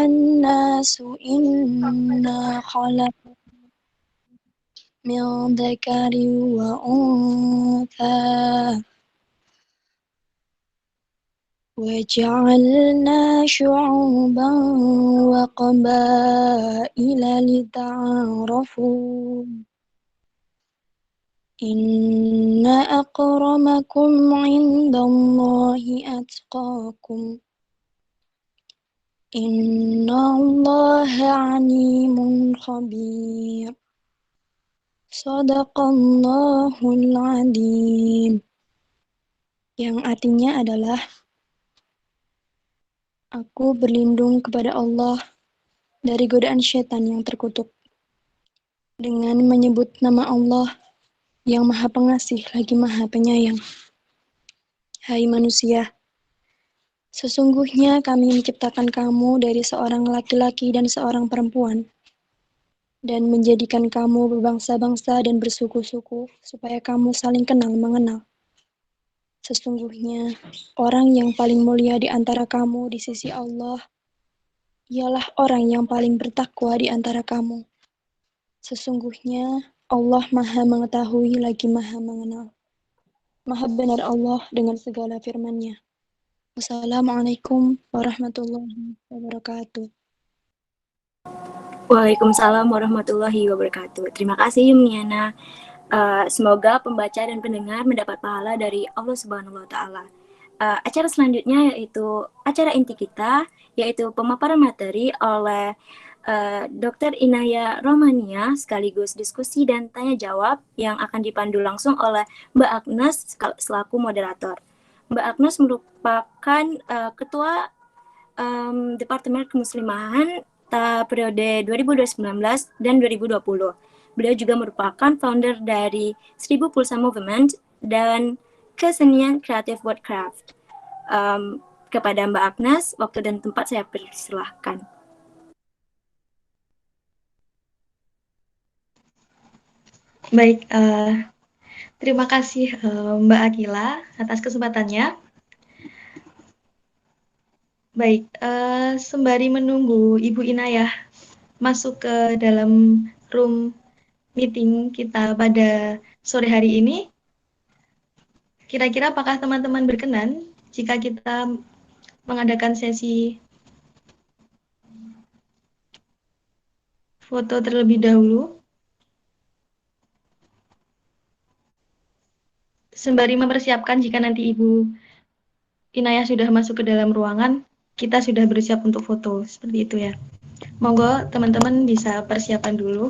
الناس إنا خلقنا من ذكر وأنثى وجعلنا شعوبا وقبائل لتعارفوا إن أكرمكم عند الله أتقاكم إن الله عليم خبير Sadaqallahul Adzim, yang artinya adalah aku berlindung kepada Allah dari godaan syaitan yang terkutuk dengan menyebut nama Allah yang Maha Pengasih lagi Maha Penyayang. Hai manusia, sesungguhnya kami menciptakan kamu dari seorang laki-laki dan seorang perempuan dan menjadikan kamu berbangsa-bangsa dan bersuku-suku supaya kamu saling kenal mengenal. Sesungguhnya, orang yang paling mulia di antara kamu di sisi Allah ialah orang yang paling bertakwa di antara kamu. Sesungguhnya, Allah Maha Mengetahui lagi Maha Mengenal. Maha benar Allah dengan segala firman-Nya. Wassalamualaikum warahmatullahi wabarakatuh. Waalaikumsalam warahmatullahi wabarakatuh. Terima kasih Yumniana. Semoga pembaca dan pendengar mendapat pahala dari Allah Subhanahu wa taala. Acara selanjutnya yaitu acara inti kita, yaitu pemaparan materi oleh Dr. Inaya Romania sekaligus diskusi dan tanya jawab yang akan dipandu langsung oleh Mbak Agnes selaku moderator. Mbak Agnes merupakan ketua Departemen Kemuslimahan periode 2019 dan 2020. Beliau juga merupakan founder dari 1000 Pulsa Movement dan kesenian Creative Woodcraft. Kepada Mbak Agnes, waktu dan tempat saya persilahkan. Baik, terima kasih Mbak Akila atas kesempatannya. Baik, sembari menunggu Ibu Inayah masuk ke dalam room meeting kita pada sore hari ini, kira-kira apakah teman-teman berkenan jika kita mengadakan sesi foto terlebih dahulu? Sembari mempersiapkan jika nanti Ibu Inayah sudah masuk ke dalam ruangan, kita sudah bersiap untuk foto, seperti itu ya. Monggo teman-teman bisa persiapan dulu.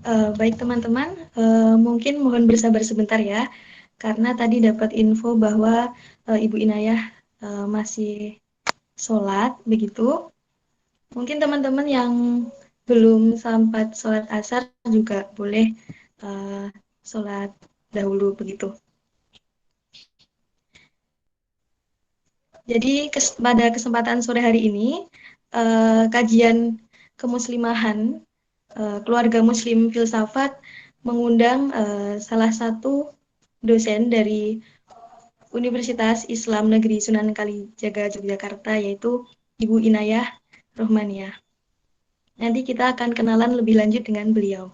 Baik teman-teman, mungkin mohon bersabar sebentar ya, karena tadi dapat info bahwa Ibu Inayah masih sholat, begitu. Mungkin teman-teman yang belum sempat sholat asar juga boleh sholat dahulu, begitu. Jadi pada kesempatan sore hari ini, kajian kemuslimahan keluarga Muslim Filsafat mengundang salah satu dosen dari Universitas Islam Negeri Sunan Kalijaga Yogyakarta, yaitu Ibu Inayah Rohmaniah. Nanti kita akan kenalan lebih lanjut dengan beliau.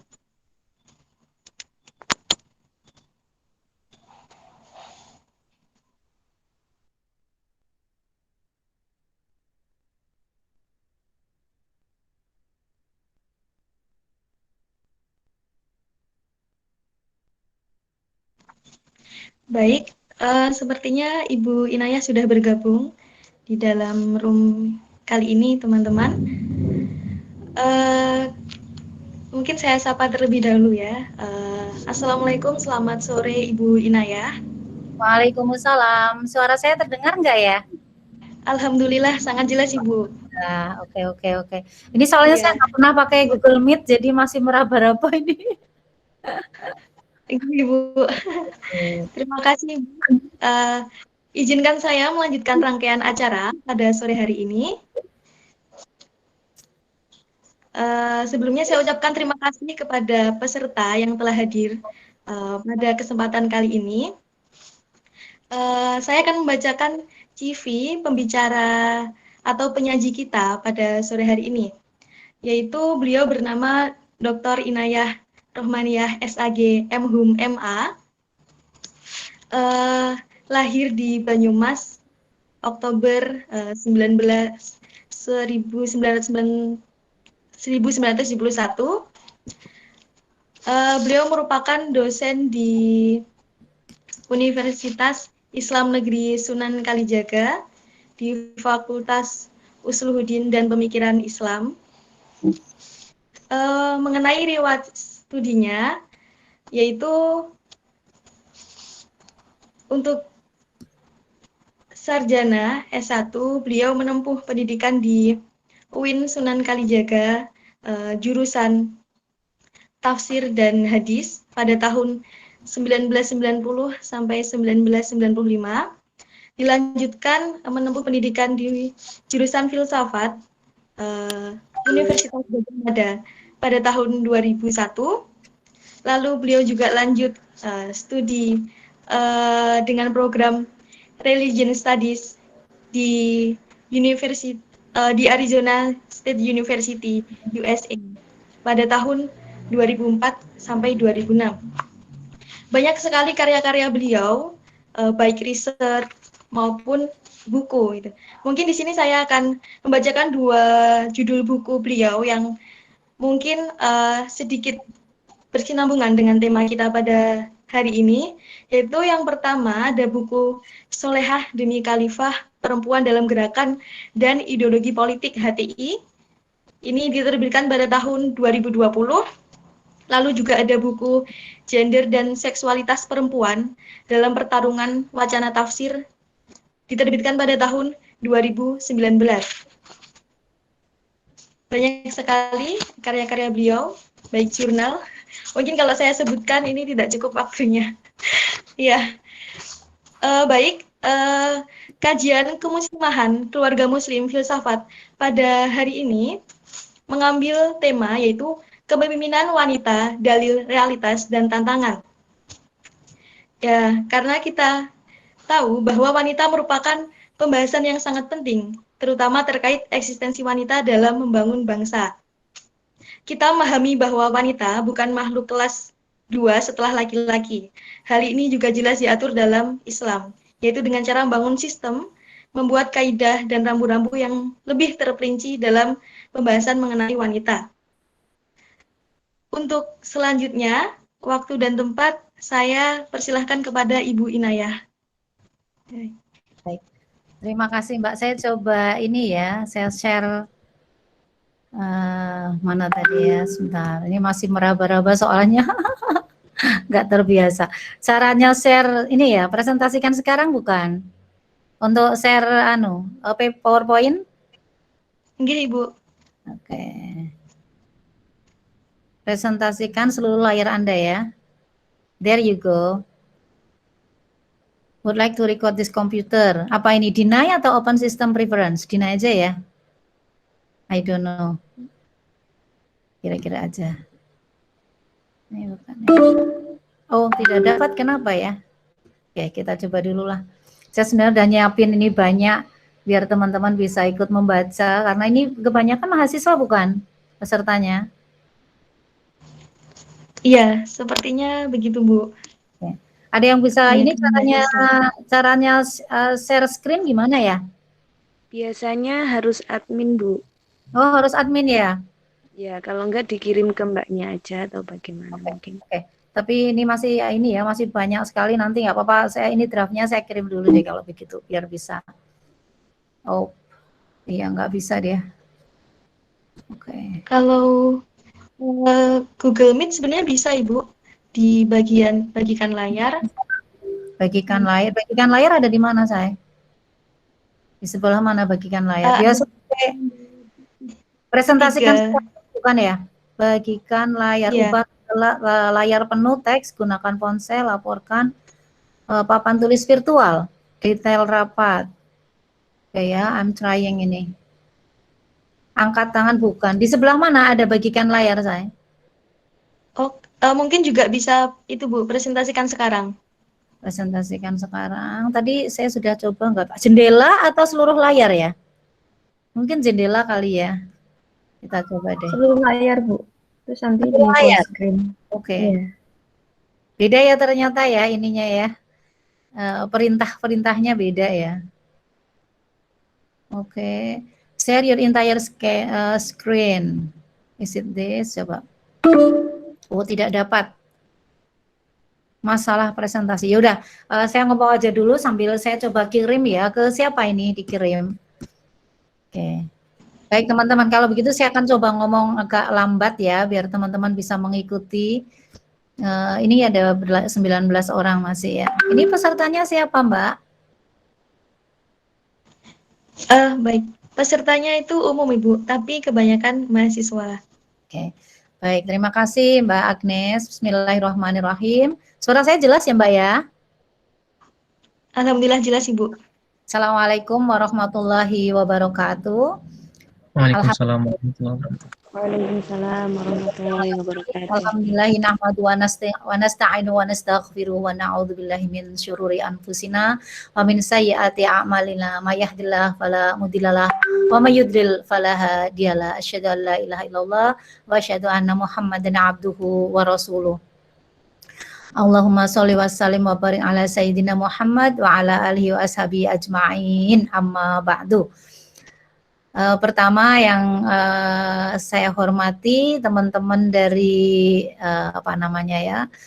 Baik, sepertinya Ibu Inayah sudah bergabung di dalam room kali ini, teman-teman. Mungkin saya sapa terlebih dahulu ya. Assalamualaikum, selamat sore Ibu Inayah. Waalaikumsalam. Suara saya terdengar nggak ya? Alhamdulillah sangat jelas Ibu. Nah, oke. Ini soalnya Iya. saya nggak pernah pakai Google Meet, jadi masih meraba-raba ini. Ibu. Terima kasih Ibu. Izinkan saya melanjutkan rangkaian acara pada sore hari ini. Sebelumnya saya ucapkan terima kasih kepada peserta yang telah hadir pada kesempatan kali ini. Saya akan membacakan CV pembicara atau penyaji kita pada sore hari ini, yaitu beliau bernama Dr. Inayah Rohmaniah SAG MHum MA, lahir di Banyumas Oktober 1971. Beliau merupakan dosen di Universitas Islam Negeri Sunan Kalijaga di Fakultas Usluhuddin dan Pemikiran Islam. Mengenai riwayat studinya, yaitu untuk sarjana S1, beliau menempuh pendidikan di UIN Sunan Kalijaga, jurusan tafsir dan hadis pada tahun 1990 sampai 1995. Dilanjutkan menempuh pendidikan di jurusan filsafat Universitas Gadjah Mada pada tahun 2001. Lalu beliau juga lanjut studi dengan program Religion Studies di di Arizona State University USA pada tahun 2004 sampai 2006. Banyak sekali karya-karya beliau, baik riset maupun buku. Gitu. Mungkin di sini saya akan membacakan 2 judul buku beliau yang mungkin sedikit bersinambungan dengan tema kita pada hari ini, yaitu yang pertama ada buku Solehah Demi Khalifah Perempuan dalam Gerakan dan Ideologi Politik HTI. Ini diterbitkan pada tahun 2020. Lalu juga ada buku Gender dan Seksualitas Perempuan dalam Pertarungan Wacana Tafsir, diterbitkan pada tahun 2019. Banyak sekali karya-karya beliau, baik jurnal. Mungkin kalau saya sebutkan ini tidak cukup waktunya. Ya, baik. Kajian kemuslimahan keluarga Muslim Filsafat pada hari ini mengambil tema yaitu kepemimpinan wanita, dalil, realitas, dan tantangan. Ya, karena kita tahu bahwa wanita merupakan pembahasan yang sangat penting, terutama terkait eksistensi wanita dalam membangun bangsa. Kita memahami bahwa wanita bukan makhluk kelas 2 setelah laki-laki. Hal ini juga jelas diatur dalam Islam, yaitu dengan cara membangun sistem, membuat kaidah dan rambu-rambu yang lebih terperinci dalam pembahasan mengenai wanita. Untuk selanjutnya, waktu dan tempat saya persilahkan kepada Ibu Inayah. Baik. Terima kasih Mbak. Saya coba ini ya, saya share Mana tadi ya, sebentar, ini masih meraba-raba soalnya. Nggak terbiasa. Caranya share ini ya, presentasikan sekarang bukan? Untuk share PowerPoint? Nggih, Ibu. Oke. Presentasikan seluruh layar Anda ya. There you go. Would like to record this computer. Apa ini, deny atau open system preference? Deny aja ya. I don't know. Kira-kira aja. Ini bukan. Oh, tidak dapat, kenapa ya? Oke, kita coba dulu lah. Saya sebenarnya udah nyiapin ini banyak biar teman-teman bisa ikut membaca, karena ini kebanyakan mahasiswa bukan pesertanya? Iya, sepertinya begitu, Bu. Oke. Ada yang bisa ini caranya share screen gimana ya? Biasanya harus admin, Bu. Oh, harus admin ya? Ya, kalau enggak dikirim ke mbaknya aja atau bagaimana mungkin. Oke. Tapi ini masih masih banyak sekali, nanti nggak apa-apa. Saya ini draftnya saya kirim dulu deh kalau begitu biar bisa. Oh, iya nggak bisa dia. Oke. Kalau Google Meet sebenarnya bisa, Ibu, di bagian bagikan layar. Bagikan layar ada di mana, saya? Di sebelah mana bagikan layar? Dia presentasikan bukan ya? Bagikan layar, ubah layar penuh teks, gunakan ponsel, laporkan, papan tulis virtual, detail rapat. Oke ya, I'm trying ini. Angkat tangan bukan. Di sebelah mana ada bagikan layar, saya? Oh, mungkin juga bisa itu, Bu, presentasikan sekarang. Presentasikan sekarang. Tadi saya sudah coba enggak, Pak? Jendela atau seluruh layar ya? Mungkin jendela kali ya. Kita coba deh. Seluruh layar, Bu. Terus nanti di full screen. Oke. Beda ya ternyata ya ininya ya. Perintahnya beda ya. Oke. Share your entire screen. Is it this? Coba. Oh, tidak dapat. Masalah presentasi. Yaudah, saya ngomong aja dulu sambil saya coba kirim ya. Ke siapa ini dikirim? Oke. Baik teman-teman, kalau begitu saya akan coba ngomong agak lambat ya, biar teman-teman bisa mengikuti. Ini ada 19 orang masih ya. Ini pesertanya siapa, Mbak? Baik, pesertanya itu umum, Ibu, tapi kebanyakan mahasiswa. Oke, baik, terima kasih Mbak Agnes. Bismillahirrahmanirrahim. Suara saya jelas ya Mbak ya? Alhamdulillah jelas, Ibu. Assalamualaikum warahmatullahi wabarakatuh. Waalaikumsalam warahmatullahi wabarakatuh. Waalaikumsalam warahmatullahi wabarakatuh. Alhamdulillahi nahmadu wa nasta'inu wa nastaghfiruh wa na'udzu billahi min syururi anfusina wa min sayyiati a'malina may yahdihillahu fala mudhillalah wa may yudlil fala hadiyalah. Asyhadu an la ilaha illallah wa asyhadu anna Muhammadan abduhu wa rasuluh. Allahumma sholli wa sallim wa barik ala sayyidina Muhammad wa ala alihi wa ashabihi ajma'in, amma ba'du. Pertama yang saya hormati teman-teman dari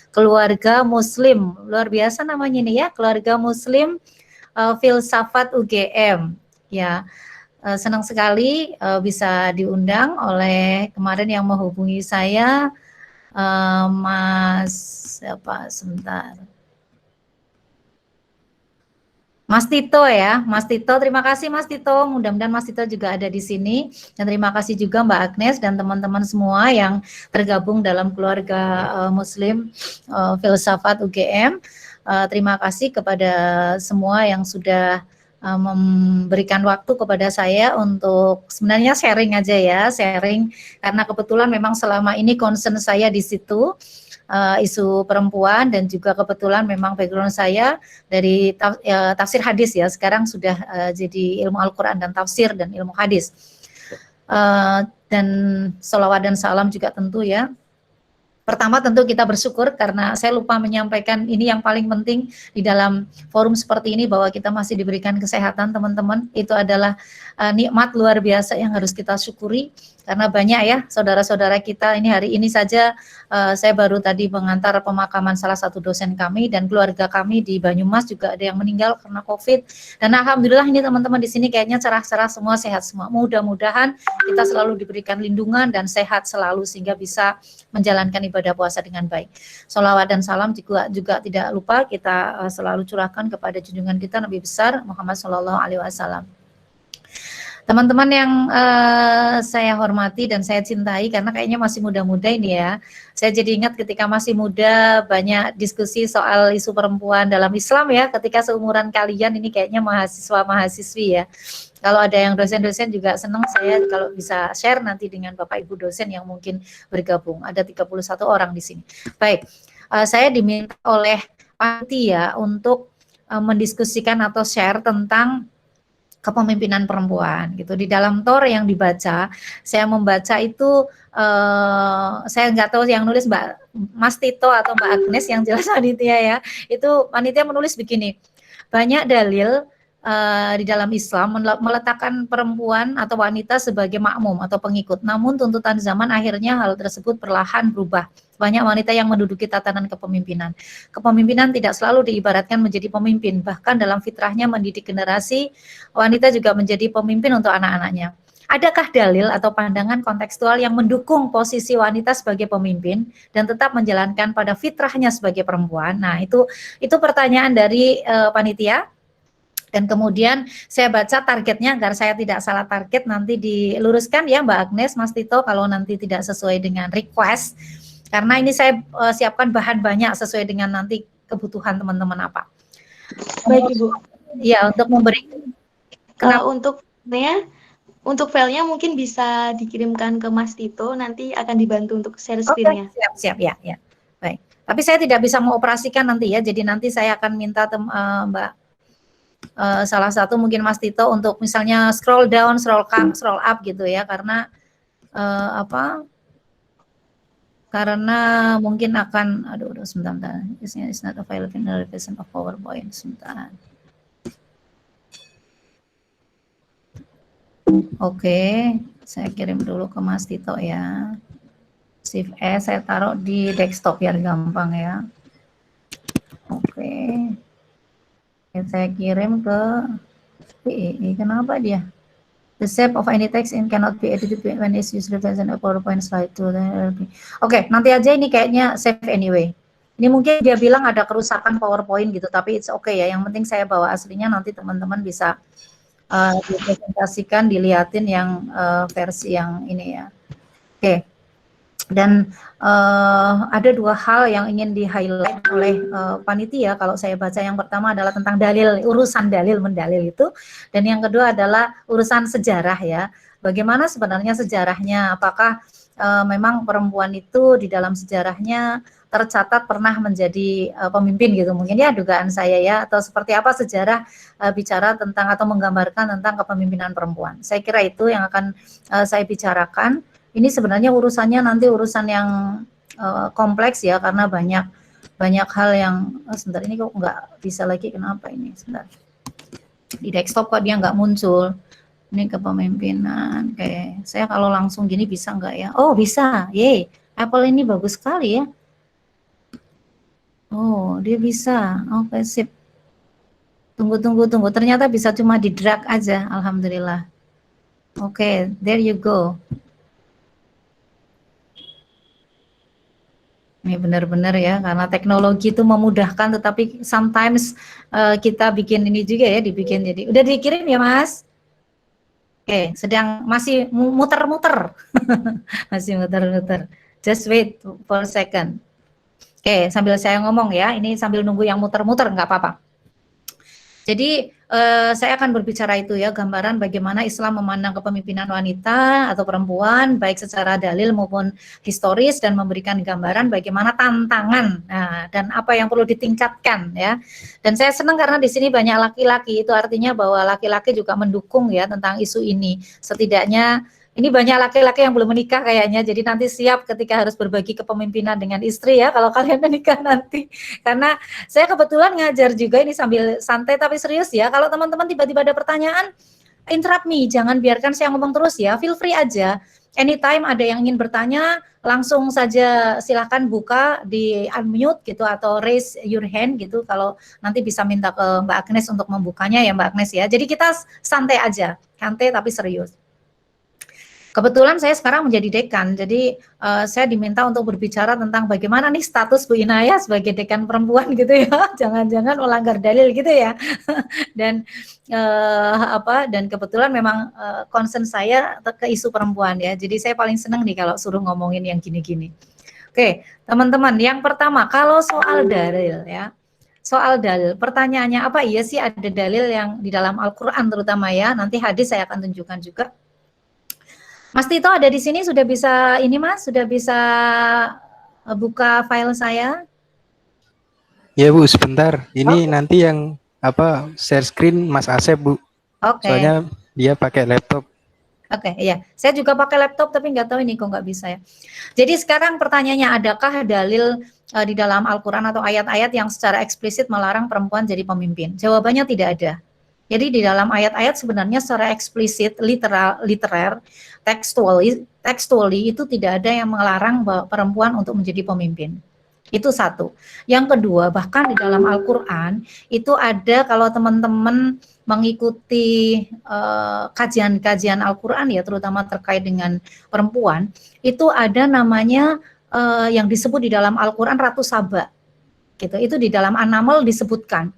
keluarga Muslim, luar biasa namanya ini ya, keluarga Muslim Filsafat UGM ya. Senang sekali bisa diundang oleh kemarin yang menghubungi saya, Mas Tito ya, Mas Tito, terima kasih Mas Tito, mudah-mudahan Mas Tito juga ada di sini, dan terima kasih juga Mbak Agnes dan teman-teman semua yang tergabung dalam keluarga Muslim Filsafat UGM. Terima kasih kepada semua yang sudah memberikan waktu kepada saya untuk sebenarnya sharing aja ya, sharing karena kebetulan memang selama ini concern saya di situ. Isu perempuan dan juga kebetulan memang background saya dari tafsir hadis ya, sekarang sudah jadi ilmu Al-Quran dan tafsir dan ilmu hadis, dan sholawat dan salam juga tentu ya. Pertama tentu kita bersyukur karena saya lupa menyampaikan ini yang paling penting di dalam forum seperti ini, bahwa kita masih diberikan kesehatan teman-teman. Itu adalah nikmat luar biasa yang harus kita syukuri, karena banyak ya saudara-saudara kita ini hari ini saja saya baru tadi mengantar pemakaman salah satu dosen kami dan keluarga kami di Banyumas juga ada yang meninggal karena COVID. Dan alhamdulillah ini teman-teman di sini kayaknya cerah-cerah semua, sehat semua. Mudah-mudahan kita selalu diberikan lindungan dan sehat selalu sehingga bisa menjalankan ibadah puasa dengan baik. Sholawat dan salam juga tidak lupa kita selalu curahkan kepada junjungan kita Nabi besar Muhammad SAW. Teman-teman yang saya hormati dan saya cintai karena kayaknya masih muda-muda ini ya. Saya jadi ingat ketika masih muda banyak diskusi soal isu perempuan dalam Islam ya. Ketika seumuran kalian ini kayaknya mahasiswa-mahasiswi ya. Kalau ada yang dosen-dosen juga senang saya kalau bisa share nanti dengan Bapak Ibu dosen yang mungkin bergabung. Ada 31 orang di sini. Baik, saya diminta oleh panitia untuk mendiskusikan atau share tentang kepemimpinan perempuan gitu. Di dalam Tor yang dibaca, saya membaca itu saya nggak tahu yang nulis Mbak Mas Tito atau Mbak Agnes yang jelas panitia ya. Itu panitia menulis begini. Banyak dalil di dalam Islam meletakkan perempuan atau wanita sebagai makmum atau pengikut. Namun tuntutan zaman akhirnya hal tersebut perlahan berubah. Banyak wanita yang menduduki tatanan kepemimpinan. Kepemimpinan tidak selalu diibaratkan menjadi pemimpin, bahkan dalam fitrahnya mendidik generasi, wanita juga menjadi pemimpin untuk anak-anaknya. Adakah dalil atau pandangan kontekstual yang mendukung posisi wanita sebagai pemimpin dan tetap menjalankan pada fitrahnya sebagai perempuan? Nah, itu pertanyaan dari panitia. Dan kemudian saya baca targetnya agar saya tidak salah target, nanti diluruskan ya Mbak Agnes, Mas Tito kalau nanti tidak sesuai dengan request. Karena ini saya siapkan bahan banyak sesuai dengan nanti kebutuhan teman-teman apa. Baik Ibu. Ya, untuk memberi. Untuk filenya mungkin bisa dikirimkan ke Mas Tito, nanti akan dibantu untuk share screen-nya. Siap ya. Baik. Tapi saya tidak bisa mengoperasikan nanti ya. Jadi nanti saya akan minta Mbak salah satu mungkin Mas Tito untuk misalnya scroll down, scroll up gitu ya, karena karena mungkin akan sebentar. It's not available in the revision of PowerPoint. Sebentar. Oke, saya kirim dulu ke Mas Tito ya. Shift S saya taruh di desktop biar gampang ya. Oke. Saya kirim ke PE. Kenapa dia? The shape of any text in cannot be edited when it's used represent a PowerPoint slide to. Oke, nanti aja ini kayaknya save anyway. Ini mungkin dia bilang ada kerusakan PowerPoint gitu, tapi it's okay ya. Yang penting saya bawa aslinya, nanti teman-teman bisa dipresentasikan, dilihatin yang versi yang ini ya. Oke. Dan ada dua hal yang ingin di-highlight oleh panitia kalau saya baca. Yang pertama adalah tentang dalil, urusan dalil mendalil itu, dan yang kedua adalah urusan sejarah ya. Bagaimana sebenarnya sejarahnya? Apakah memang perempuan itu di dalam sejarahnya tercatat pernah menjadi pemimpin gitu? Mungkin ya dugaan saya ya, atau seperti apa sejarah bicara tentang atau menggambarkan tentang kepemimpinan perempuan. Saya kira itu yang akan saya bicarakan. Ini sebenarnya urusannya nanti urusan yang kompleks ya, karena banyak hal yang sebentar, ini kok nggak bisa lagi, kenapa ini sebentar, di desktop kok dia nggak muncul. Ini kepemimpinan, kayak saya kalau langsung gini bisa nggak ya? Oh bisa, yeay, Apple ini bagus sekali ya. Oh dia bisa, oke sip. Tunggu, ternyata bisa cuma di drag aja, alhamdulillah. Oke, there you go. Ini benar-benar ya, karena teknologi itu memudahkan, tetapi sometimes kita bikin ini juga ya, dibikin jadi. Udah dikirim ya Mas? Oke, masih muter-muter. Masih muter-muter. Just wait for a second. Oke, sambil saya ngomong ya, ini sambil nunggu yang muter-muter, nggak apa-apa. Jadi saya akan berbicara itu ya, gambaran bagaimana Islam memandang kepemimpinan wanita atau perempuan baik secara dalil maupun historis, dan memberikan gambaran bagaimana tantangan dan apa yang perlu ditingkatkan ya. Dan saya senang karena di sini banyak laki-laki, itu artinya bahwa laki-laki juga mendukung ya tentang isu ini. Setidaknya ini banyak laki-laki yang belum menikah kayaknya, jadi nanti siap ketika harus berbagi kepemimpinan dengan istri ya, kalau kalian menikah nanti. Karena saya kebetulan ngajar juga, ini sambil santai tapi serius ya. Kalau teman-teman tiba-tiba ada pertanyaan, interrupt me, jangan biarkan saya ngomong terus ya, feel free aja. anytime ada yang ingin bertanya, langsung saja silahkan buka di unmute gitu atau raise your hand gitu. Kalau nanti bisa minta ke Mbak Agnes untuk membukanya ya Mbak Agnes ya. Jadi kita santai aja, santai tapi serius. Kebetulan saya sekarang menjadi dekan, jadi saya diminta untuk berbicara tentang bagaimana nih status Bu Inaya sebagai dekan perempuan gitu ya, jangan-jangan melanggar dalil gitu ya. Dan dan kebetulan memang concern saya ke isu perempuan ya, jadi saya paling senang nih kalau suruh ngomongin yang gini-gini. Oke, teman-teman, yang pertama kalau soal dalil ya. Soal dalil, pertanyaannya apa iya sih ada dalil yang di dalam Al-Quran terutama ya, nanti hadis saya akan tunjukkan juga. Mas Tito ada di sini, sudah bisa ini Mas, sudah bisa buka file saya? Ya Bu, sebentar. Ini nanti yang share screen Mas Asep Bu. Soalnya dia pakai laptop. Iya. Saya juga pakai laptop tapi nggak tahu ini kok nggak bisa ya. Jadi sekarang pertanyaannya, adakah dalil di dalam Al-Quran atau ayat-ayat yang secara eksplisit melarang perempuan jadi pemimpin? Jawabannya tidak ada. Jadi di dalam ayat-ayat sebenarnya secara eksplisit, literer, textually itu tidak ada yang melarang perempuan untuk menjadi pemimpin. Itu satu. Yang kedua, bahkan di dalam Al-Quran itu ada, kalau teman-teman mengikuti kajian-kajian Al-Quran ya, terutama terkait dengan perempuan, itu ada namanya yang disebut di dalam Al-Quran Ratu Saba. Gitu. Itu di dalam An-Naml disebutkan.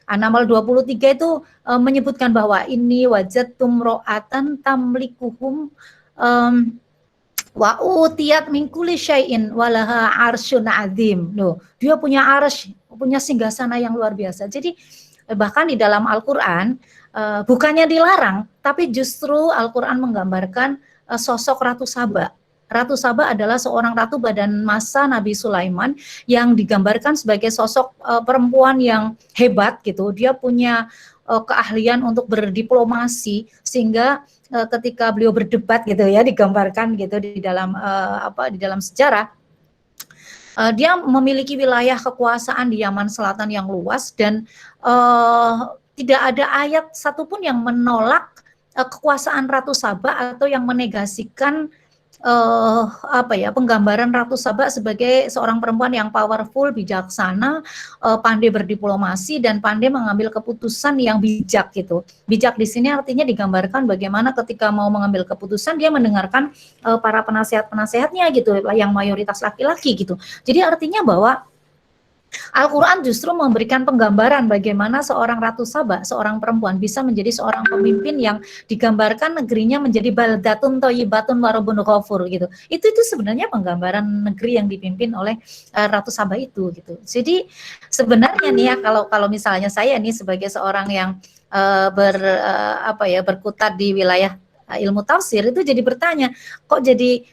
An-Naml 23 itu menyebutkan bahwa ini wajadtum ro'atan tamlikuhum wa utiyat min kulli syai'in walaha arsyun azim. Loh, dia punya arsy, punya singgasana yang luar biasa. Jadi bahkan di dalam Al-Qur'an bukannya dilarang, tapi justru Al-Qur'an menggambarkan sosok Ratu Saba. Ratu Saba adalah seorang ratu pada masa Nabi Sulaiman yang digambarkan sebagai sosok perempuan yang hebat gitu. Dia punya keahlian untuk berdiplomasi sehingga ketika beliau berdebat gitu ya, digambarkan gitu di dalam di dalam sejarah, dia memiliki wilayah kekuasaan di Yaman Selatan yang luas dan tidak ada ayat satupun yang menolak kekuasaan Ratu Saba atau yang menegasikan penggambaran Ratu Saba sebagai seorang perempuan yang powerful, bijaksana, pandai berdiplomasi dan pandai mengambil keputusan yang bijak gitu. Bijak di sini artinya digambarkan bagaimana ketika mau mengambil keputusan dia mendengarkan para penasehat-penasehatnya gitu, yang mayoritas laki-laki gitu. Jadi artinya bahwa Al-Quran justru memberikan penggambaran bagaimana seorang Ratu Saba, seorang perempuan bisa menjadi seorang pemimpin yang digambarkan negerinya menjadi baldatun thayyibatun wa rabbun ghafur gitu. Itu sebenarnya penggambaran negeri yang dipimpin oleh Ratu Saba itu gitu. Jadi sebenarnya nih ya, kalau misalnya saya nih sebagai seorang yang berkutat di wilayah ilmu tafsir itu jadi bertanya, kok jadi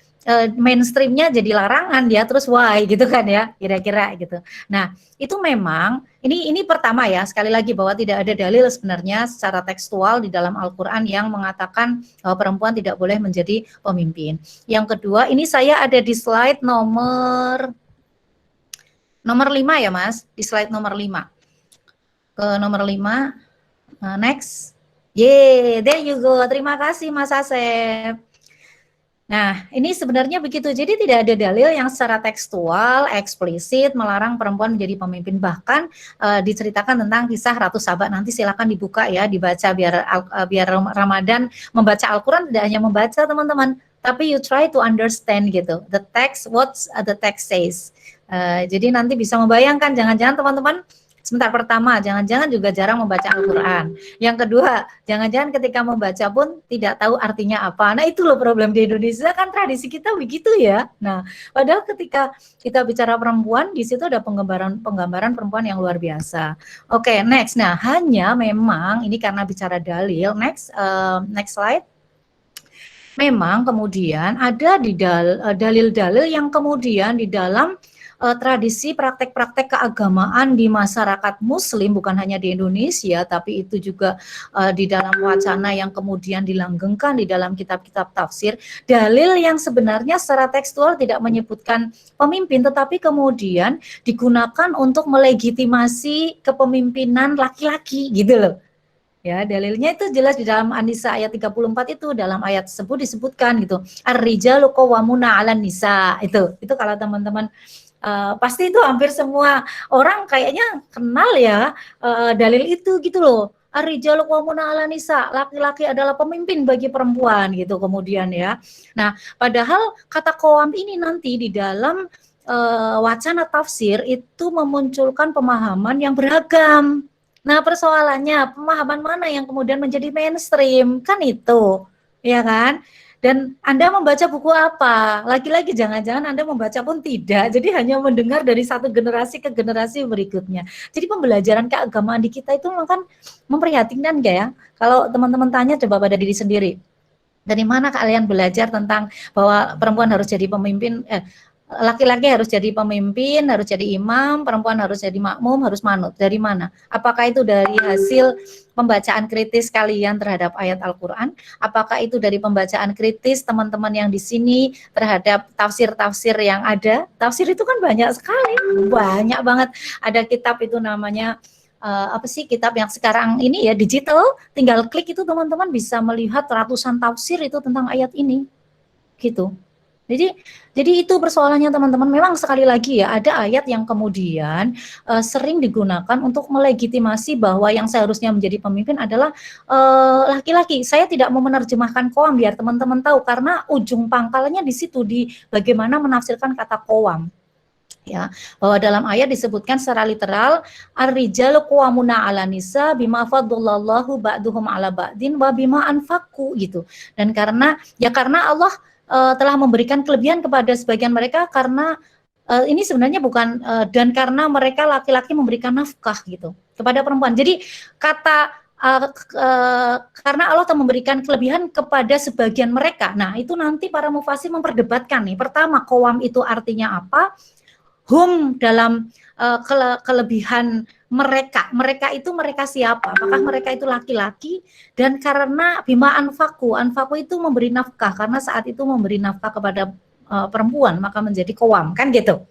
mainstreamnya jadi larangan ya, terus why gitu kan ya, kira-kira gitu. Nah itu memang ini pertama ya, sekali lagi bahwa tidak ada dalil sebenarnya secara tekstual di dalam Al-Quran yang mengatakan bahwa perempuan tidak boleh menjadi pemimpin. Yang kedua, ini saya ada di slide nomor 5 ya Mas, di slide nomor 5 ke nomor 5, next. There you go, terima kasih Mas Asep. Nah, ini sebenarnya begitu. Jadi tidak ada dalil yang secara tekstual, eksplisit melarang perempuan menjadi pemimpin. Bahkan diceritakan tentang kisah Ratu Saba. Nanti silakan dibuka ya, dibaca biar Ramadan membaca Al-Quran tidak hanya membaca teman-teman, tapi you try to understand gitu. The text, what the text says. Jadi nanti bisa membayangkan, jangan-jangan teman-teman sebentar, pertama, jangan-jangan juga jarang membaca Al-Quran. Yang kedua, jangan-jangan ketika membaca pun tidak tahu artinya apa. Nah itu loh problem di Indonesia, kan tradisi kita begitu ya. Nah, padahal ketika kita bicara perempuan, di situ ada penggambaran perempuan yang luar biasa. Oke, next. Nah, hanya memang ini karena bicara dalil. Next slide. Memang kemudian ada di dalil-dalil yang kemudian di dalam tradisi praktek-praktek keagamaan di masyarakat Muslim, bukan hanya di Indonesia, tapi itu juga di dalam wacana yang kemudian dilanggengkan di dalam kitab-kitab tafsir, dalil yang sebenarnya secara tekstual tidak menyebutkan pemimpin, tetapi kemudian digunakan untuk melegitimasi kepemimpinan laki-laki gitu loh. Ya, dalilnya itu jelas di dalam An-Nisa ayat 34 itu, dalam ayat tersebut disebutkan gitu. Ar-rijalu qawwamuna 'alan nisa. Itu kalau teman-teman pasti itu hampir semua orang kayaknya kenal ya dalil itu gitu loh. Ar-rijalu qawwamuna 'alan nisa, laki-laki adalah pemimpin bagi perempuan gitu kemudian ya. Nah, padahal kata qawam ini nanti di dalam wacana tafsir itu memunculkan pemahaman yang beragam. Nah, persoalannya pemahaman mana yang kemudian menjadi mainstream, kan itu, ya kan? Dan Anda membaca buku apa? Lagi-lagi jangan-jangan Anda membaca pun tidak, jadi hanya mendengar dari satu generasi ke generasi berikutnya. Jadi pembelajaran keagamaan di kita itu memang kan memprihatinkan nggak ya? Kalau teman-teman tanya coba pada diri sendiri, dari mana kalian belajar tentang bahwa perempuan harus jadi pemimpin, laki-laki harus jadi pemimpin, harus jadi imam, perempuan harus jadi makmum, harus manut. Dari mana? Apakah itu dari hasil pembacaan kritis kalian terhadap ayat Al-Quran? Apakah itu dari pembacaan kritis teman-teman yang di sini terhadap tafsir-tafsir yang ada? Tafsir itu kan banyak sekali, banyak banget. Ada kitab itu namanya apa sih, kitab yang sekarang ini ya digital, tinggal klik itu teman-teman bisa melihat ratusan tafsir itu tentang ayat ini, gitu. Jadi itu persoalannya teman-teman. Memang sekali lagi ya, ada ayat yang kemudian sering digunakan untuk melegitimasi bahwa yang seharusnya menjadi pemimpin adalah laki-laki. Saya tidak mau menerjemahkan qawam biar teman-teman tahu, karena ujung pangkalnya di situ, di bagaimana menafsirkan kata qawam. Ya, bahwa dalam ayat disebutkan secara literal, ar-rijalu qawwamuna 'alan nisa bima faddalallahu ba'duhum 'ala ba'din wa bima anfaqu gitu. Dan karena Allah telah memberikan kelebihan kepada sebagian mereka, karena ini sebenarnya bukan dan karena mereka laki-laki memberikan nafkah gitu kepada perempuan. Jadi kata karena Allah telah memberikan kelebihan kepada sebagian mereka. Nah, itu nanti para mufasir memperdebatkan nih. Pertama, qawam itu artinya apa? Hum dalam kelebihan mereka itu mereka siapa? Apakah mereka itu laki-laki? Dan karena bima anfaku itu memberi nafkah, karena saat itu memberi nafkah kepada perempuan, maka menjadi qawam, kan gitu.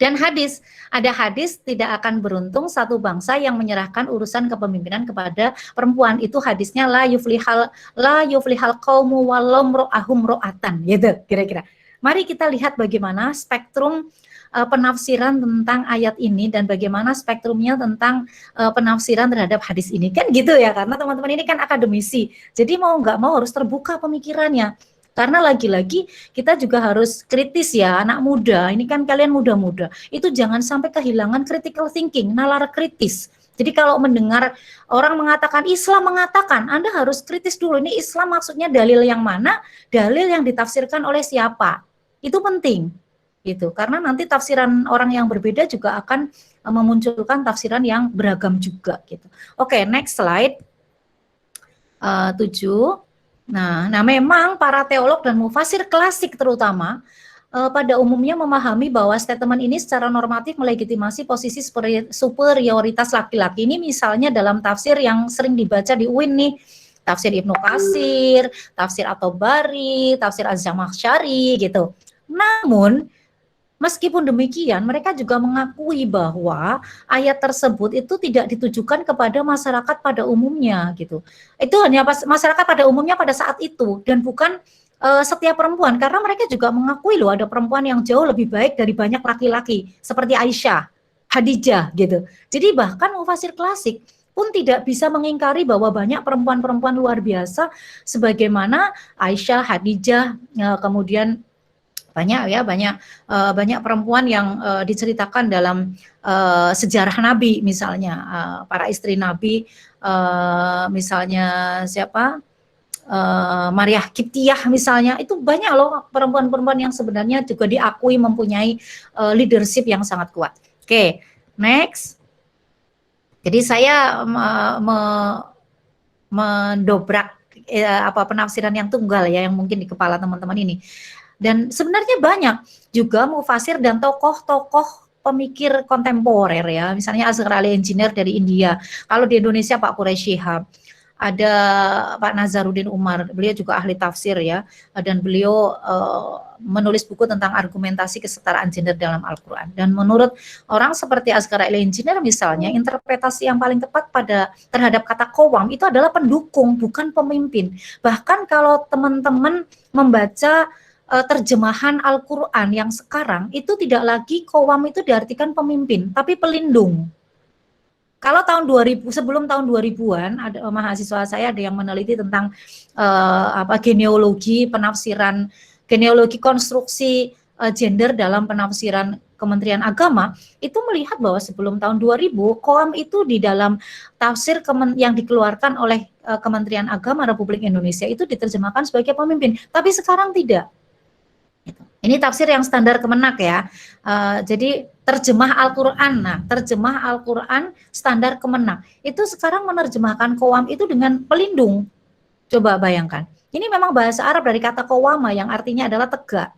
Dan ada hadis tidak akan beruntung satu bangsa yang menyerahkan urusan kepemimpinan kepada perempuan. Itu hadisnya la yuflihal qaumu walam ro'ahum ro'atan, gitu kira-kira. Mari kita lihat bagaimana spektrum penafsiran tentang ayat ini dan bagaimana spektrumnya tentang penafsiran terhadap hadis ini, kan gitu ya, karena teman-teman ini kan akademisi, jadi mau nggak mau harus terbuka pemikirannya, karena lagi-lagi kita juga harus kritis ya, anak muda, ini kan kalian muda-muda, itu jangan sampai kehilangan critical thinking, nalar kritis. Jadi kalau mendengar orang mengatakan Islam mengatakan, Anda harus kritis dulu, ini Islam maksudnya dalil yang mana, dalil yang ditafsirkan oleh siapa, itu penting. Gitu, karena nanti tafsiran orang yang berbeda juga akan memunculkan tafsiran yang beragam juga gitu. Oke, next slide 7. Nah, memang para teolog dan mufasir klasik terutama pada umumnya memahami bahwa statement ini secara normatif melegitimasi posisi superioritas laki-laki. Ini misalnya dalam tafsir yang sering dibaca di UIN nih, tafsir Ibnu Katsir, tafsir At-Tabari, tafsir Az-Zamakhsyari gitu. Namun meskipun demikian, mereka juga mengakui bahwa ayat tersebut itu tidak ditujukan kepada masyarakat pada umumnya gitu. Itu hanya masyarakat pada umumnya pada saat itu dan bukan setiap perempuan, karena mereka juga mengakui loh ada perempuan yang jauh lebih baik dari banyak laki-laki seperti Aisyah, Khadijah gitu. Jadi bahkan mufasir klasik pun tidak bisa mengingkari bahwa banyak perempuan-perempuan luar biasa sebagaimana Aisyah, Khadijah, kemudian banyak perempuan yang diceritakan dalam sejarah Nabi, misalnya para istri Nabi, misalnya siapa, Maria Kiptiyah misalnya, itu banyak loh perempuan-perempuan yang sebenarnya juga diakui mempunyai leadership yang sangat kuat. Oke, next. Jadi saya mendobrak penafsiran yang tunggal ya, yang mungkin di kepala teman-teman ini. Dan sebenarnya banyak juga mufasir dan tokoh-tokoh pemikir kontemporer ya, misalnya Asghar Ali Engineer dari India. Kalau di Indonesia Pak Quraish Shihab, ada Pak Nazarudin Umar, beliau juga ahli tafsir ya, dan beliau menulis buku tentang argumentasi kesetaraan gender dalam Al-Quran. Dan menurut orang seperti Azkar El-Engineer misalnya, interpretasi yang paling tepat terhadap kata qawam itu adalah pendukung, bukan pemimpin. Bahkan kalau teman-teman membaca terjemahan Al-Quran yang sekarang, itu tidak lagi qawam itu diartikan pemimpin, tapi pelindung. Kalau tahun 2000, sebelum tahun 2000-an, ada mahasiswa saya ada yang meneliti tentang genealogi penafsiran, genealogi konstruksi gender dalam penafsiran Kementerian Agama, itu melihat bahwa sebelum tahun 2000, qawam itu di dalam tafsir yang dikeluarkan oleh Kementerian Agama Republik Indonesia itu diterjemahkan sebagai pemimpin, tapi sekarang tidak. Ini tafsir yang standar Kemenak ya. Jadi terjemah Al-Quran, terjemah Al-Quran standar Kemenak. Itu sekarang menerjemahkan qawam itu dengan pelindung. Coba bayangkan. Ini memang bahasa Arab dari kata qawama yang artinya adalah tegak.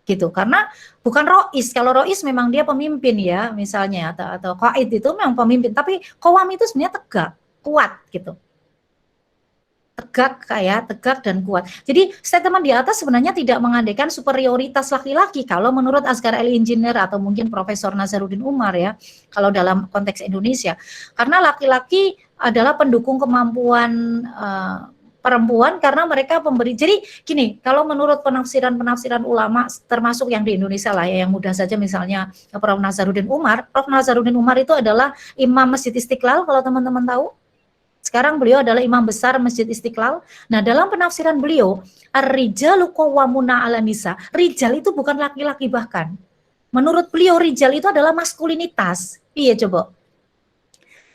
Gitu. Karena bukan rois. Kalau rois memang dia pemimpin ya, misalnya atau qaid itu memang pemimpin, tapi qawam itu sebenarnya tegak, kuat gitu. Tegak dan kuat. Jadi statement di atas sebenarnya tidak mengandaikan superioritas laki-laki kalau menurut Azkar El-Engineer atau mungkin Profesor Nazarudin Umar ya, kalau dalam konteks Indonesia. Karena laki-laki adalah pendukung kemampuan perempuan karena mereka pemberi. Jadi gini, kalau menurut penafsiran ulama termasuk yang di Indonesia lah ya, yang mudah saja misalnya Prof. Nazarudin Umar. Prof. Nazarudin Umar itu adalah Imam Masjid Istiqlal kalau teman-teman tahu. Sekarang beliau adalah imam besar Masjid Istiqlal. Nah, dalam penafsiran beliau, ar-rijalu qawwamuna 'alan nisa. Rijal itu bukan laki-laki bahkan. Menurut beliau rijal itu adalah maskulinitas. Iya coba.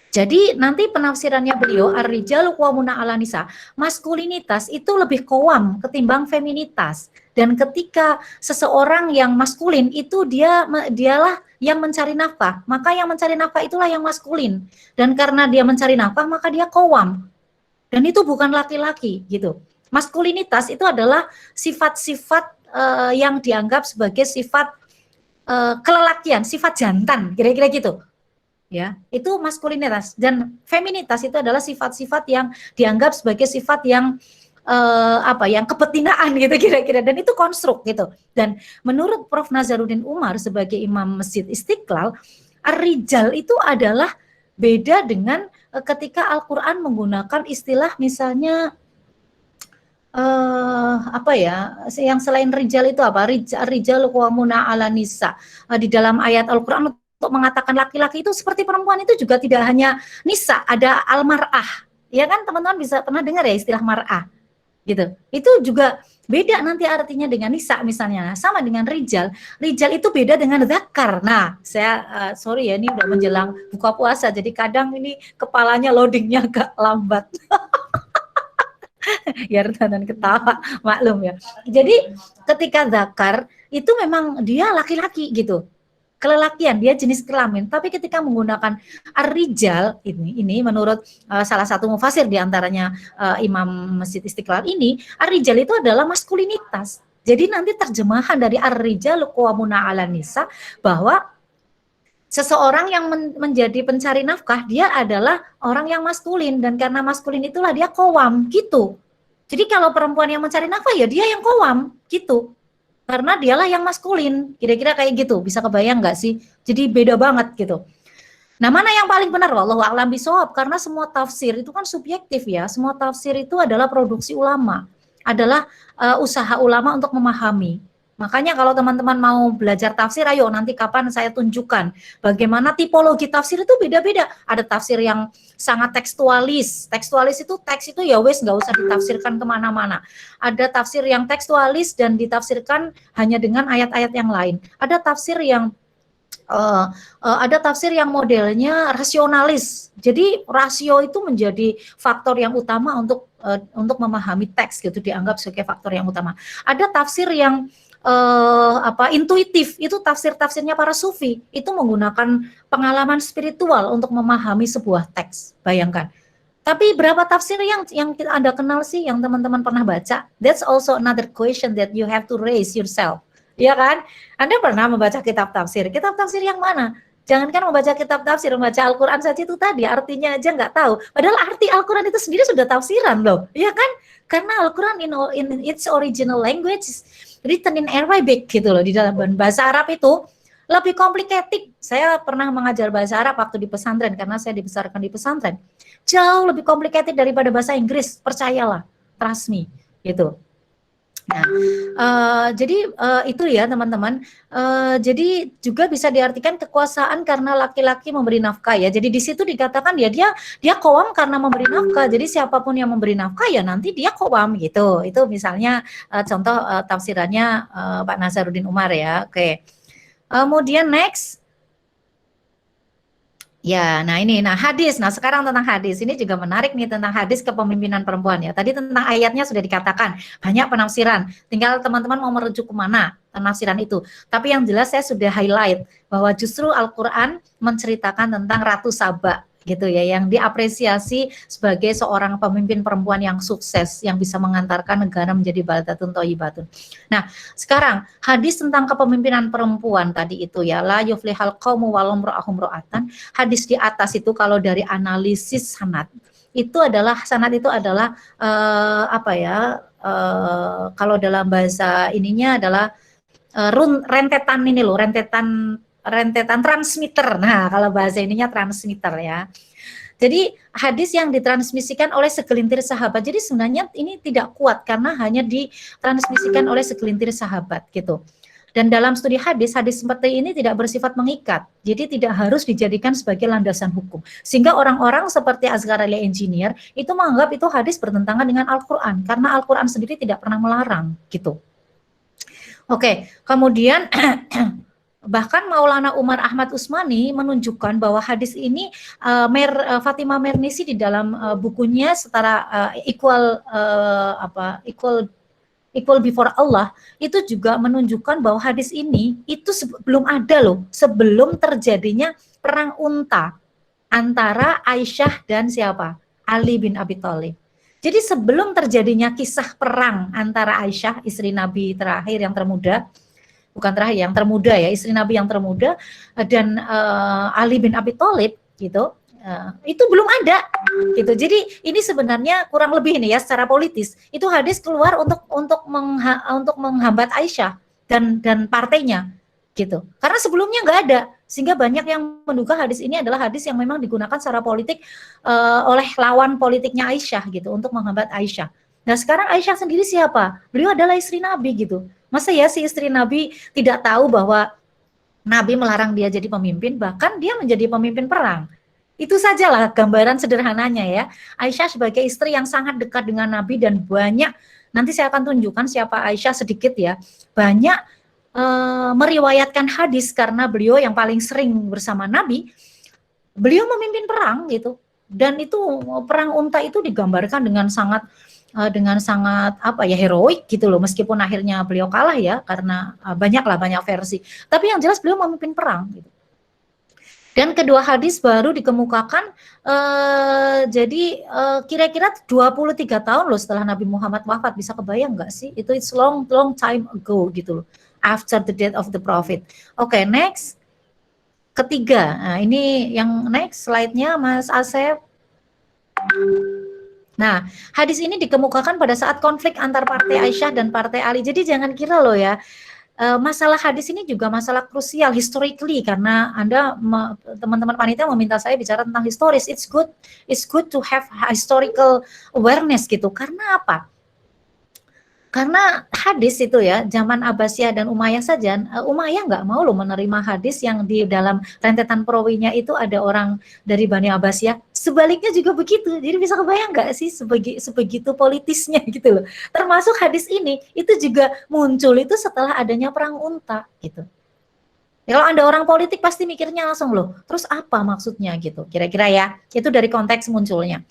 Jadi nanti penafsirannya beliau ar-rijalu qawwamuna 'alan nisa. Maskulinitas itu lebih qawam ketimbang feminitas. Dan ketika seseorang yang maskulin itu dialah yang mencari nafkah, maka yang mencari nafkah itulah yang maskulin. Dan karena dia mencari nafkah, maka dia qawam. Dan itu bukan laki-laki gitu. Maskulinitas itu adalah sifat-sifat yang dianggap sebagai sifat kelelakian, sifat jantan, kira-kira gitu. Ya, itu maskulinitas. Dan feminitas itu adalah sifat-sifat yang dianggap sebagai sifat yang yang kebetinaan gitu kira-kira, dan itu konstruk gitu. Dan menurut Prof. Nazarudin Umar sebagai Imam Masjid Istiqlal, ar-rijal itu adalah beda dengan ketika Al-Quran menggunakan istilah misalnya yang selain rijal itu apa? Rijal qawwamuna 'alan nisa. Di dalam ayat Al-Quran untuk mengatakan laki-laki itu seperti perempuan itu juga tidak hanya nisa, ada al-mar'ah. Ya kan teman-teman bisa pernah dengar ya istilah mar'ah. Gitu. Itu juga beda nanti artinya dengan nisa misalnya. Sama dengan rijal. Rijal itu beda dengan zakar. Nah, saya sorry ya, ini udah menjelang buka puasa, jadi kadang ini kepalanya loadingnya agak lambat. Ya dan ketawa, maklum ya. Jadi ketika zakar itu memang dia laki-laki gitu. Kelelakian, dia jenis kelamin. Tapi ketika menggunakan ar-rijal ini menurut salah satu mufasir diantaranya Imam Masjid Istiqlal ini, ar-rijal itu adalah maskulinitas. Jadi nanti terjemahan dari ar-rijal qawwamuna 'alan nisa bahwa seseorang yang menjadi pencari nafkah dia adalah orang yang maskulin, dan karena maskulin itulah dia qawwam gitu. Jadi kalau perempuan yang mencari nafkah ya dia yang qawwam gitu. Karena dialah yang maskulin, kira-kira kayak gitu. Bisa kebayang nggak sih? Jadi beda banget gitu. Nah, mana yang paling benar? Wallahu a'lam bishawab. Karena semua tafsir itu kan subjektif ya. Semua tafsir itu adalah produksi ulama, adalah usaha ulama untuk memahami. Makanya kalau teman-teman mau belajar tafsir, ayo nanti kapan saya tunjukkan bagaimana tipologi tafsir itu beda-beda. Ada tafsir yang sangat tekstualis. Tekstualis itu teks itu ya wes nggak usah ditafsirkan kemana-mana. Ada tafsir yang tekstualis dan ditafsirkan hanya dengan ayat-ayat yang lain. Ada tafsir yang modelnya rasionalis. Jadi rasio itu menjadi faktor yang utama untuk memahami teks gitu, dianggap sebagai faktor yang utama. Ada tafsir yang intuitif, itu tafsirnya para sufi, itu menggunakan pengalaman spiritual untuk memahami sebuah teks. Bayangkan. Tapi berapa tafsir yang Anda kenal sih, yang teman-teman pernah baca? That's also another question that you have to raise yourself. Ya kan? Anda pernah membaca kitab tafsir yang mana? Jangankan membaca kitab tafsir, membaca Al-Quran saja itu tadi artinya aja nggak tahu. Padahal arti Al-Quran itu sendiri sudah tafsiran loh, ya kan? Karena Al-Quran in its original language written in Arabic gitu loh, di dalam bahasa Arab itu lebih complicated. Saya pernah mengajar bahasa Arab waktu di pesantren karena saya dibesarkan di pesantren. Jauh lebih complicated daripada bahasa Inggris, percayalah, trust me, gitu. Nah, jadi itu ya teman-teman. Jadi juga bisa diartikan kekuasaan karena laki-laki memberi nafkah ya. Jadi di situ dikatakan ya dia qawam karena memberi nafkah. Jadi siapapun yang memberi nafkah ya nanti dia qawam gitu. Itu misalnya contoh tafsirannya Pak Nazaruddin Umar ya. Oke. Kemudian next. Ya, nah ini, hadis. Nah sekarang tentang hadis, ini juga menarik nih tentang hadis kepemimpinan perempuan ya. Tadi tentang ayatnya sudah dikatakan, banyak penafsiran. Tinggal teman-teman mau merujuk ke mana penafsiran itu. Tapi yang jelas saya sudah highlight bahwa justru Al-Quran menceritakan tentang Ratu Saba gitu ya, yang diapresiasi sebagai seorang pemimpin perempuan yang sukses, yang bisa mengantarkan negara menjadi baldatun thayyibatun. Nah, sekarang hadis tentang kepemimpinan perempuan tadi itu ya, la yuflihal qaumu walau imra'ahum ra'atan. Hadis di atas itu kalau dari analisis sanad itu adalah kalau dalam bahasa ininya adalah rentetan ini loh, rentetan transmitter. Nah, kalau bahasa ininya transmitter ya. Jadi hadis yang ditransmisikan oleh segelintir sahabat. Jadi sebenarnya ini tidak kuat karena hanya ditransmisikan oleh segelintir sahabat gitu. Dan dalam studi hadis seperti ini tidak bersifat mengikat. Jadi tidak harus dijadikan sebagai landasan hukum. Sehingga orang-orang seperti Azhar Ali Engineer itu menganggap itu hadis bertentangan dengan Al-Quran. Karena Al-Quran sendiri tidak pernah melarang gitu. Oke, kemudian bahkan Maulana Umar Ahmad Usmani menunjukkan bahwa hadis ini Fatimah Mernisi di dalam bukunya setara equal before Allah itu juga menunjukkan bahwa hadis ini itu belum ada loh, sebelum terjadinya perang unta antara Aisyah dan siapa? Ali bin Abi Thalib. Jadi sebelum terjadinya kisah perang antara Aisyah, istri Nabi terakhir yang termuda, bukan terakhir, yang termuda ya, istri Nabi yang termuda, dan Ali bin Abi Thalib gitu, itu belum ada gitu. Jadi ini sebenarnya kurang lebih ini ya secara politis itu hadis keluar untuk menghambat Aisyah dan partainya gitu. Karena sebelumnya nggak ada, sehingga banyak yang menduga hadis ini adalah hadis yang memang digunakan secara politik oleh lawan politiknya Aisyah gitu untuk menghambat Aisyah. Nah sekarang Aisyah sendiri siapa? Beliau adalah istri Nabi gitu. Masa ya si istri Nabi tidak tahu bahwa Nabi melarang dia jadi pemimpin, bahkan dia menjadi pemimpin perang. Itu sajalah gambaran sederhananya ya. Aisyah sebagai istri yang sangat dekat dengan Nabi dan banyak, nanti saya akan tunjukkan siapa Aisyah sedikit ya, banyak meriwayatkan hadis karena beliau yang paling sering bersama Nabi, beliau memimpin perang gitu. Dan itu perang unta itu digambarkan dengan sangat heroik gitu loh, meskipun akhirnya beliau kalah ya karena banyak versi. Tapi yang jelas beliau memimpin perang gitu. Dan kedua hadis baru dikemukakan jadi kira-kira 23 tahun loh setelah Nabi Muhammad wafat. Bisa kebayang nggak sih? Itu it's long time ago gitu loh. After the death of the Prophet. Oke, next. Ketiga. Nah, ini yang next slide-nya Mas Asep. Nah, hadis ini dikemukakan pada saat konflik antar partai Aisyah dan partai Ali. Jadi jangan kira loh ya, masalah hadis ini juga masalah krusial historically karena teman-teman panitia meminta saya bicara tentang historis. It's good to have historical awareness gitu. Karena apa? Karena hadis itu ya, zaman Abbasiyah dan Umayyah saja, Umayyah nggak mau loh menerima hadis yang di dalam rentetan perawinya itu ada orang dari Bani Abbasiyah. Sebaliknya juga begitu. Jadi bisa kebayang nggak sih sebegitu politisnya gitu loh. Termasuk hadis ini, itu juga muncul itu setelah adanya perang unta gitu. Ya, kalau Anda orang politik pasti mikirnya langsung loh, terus apa maksudnya gitu, kira-kira ya. Itu dari konteks munculnya.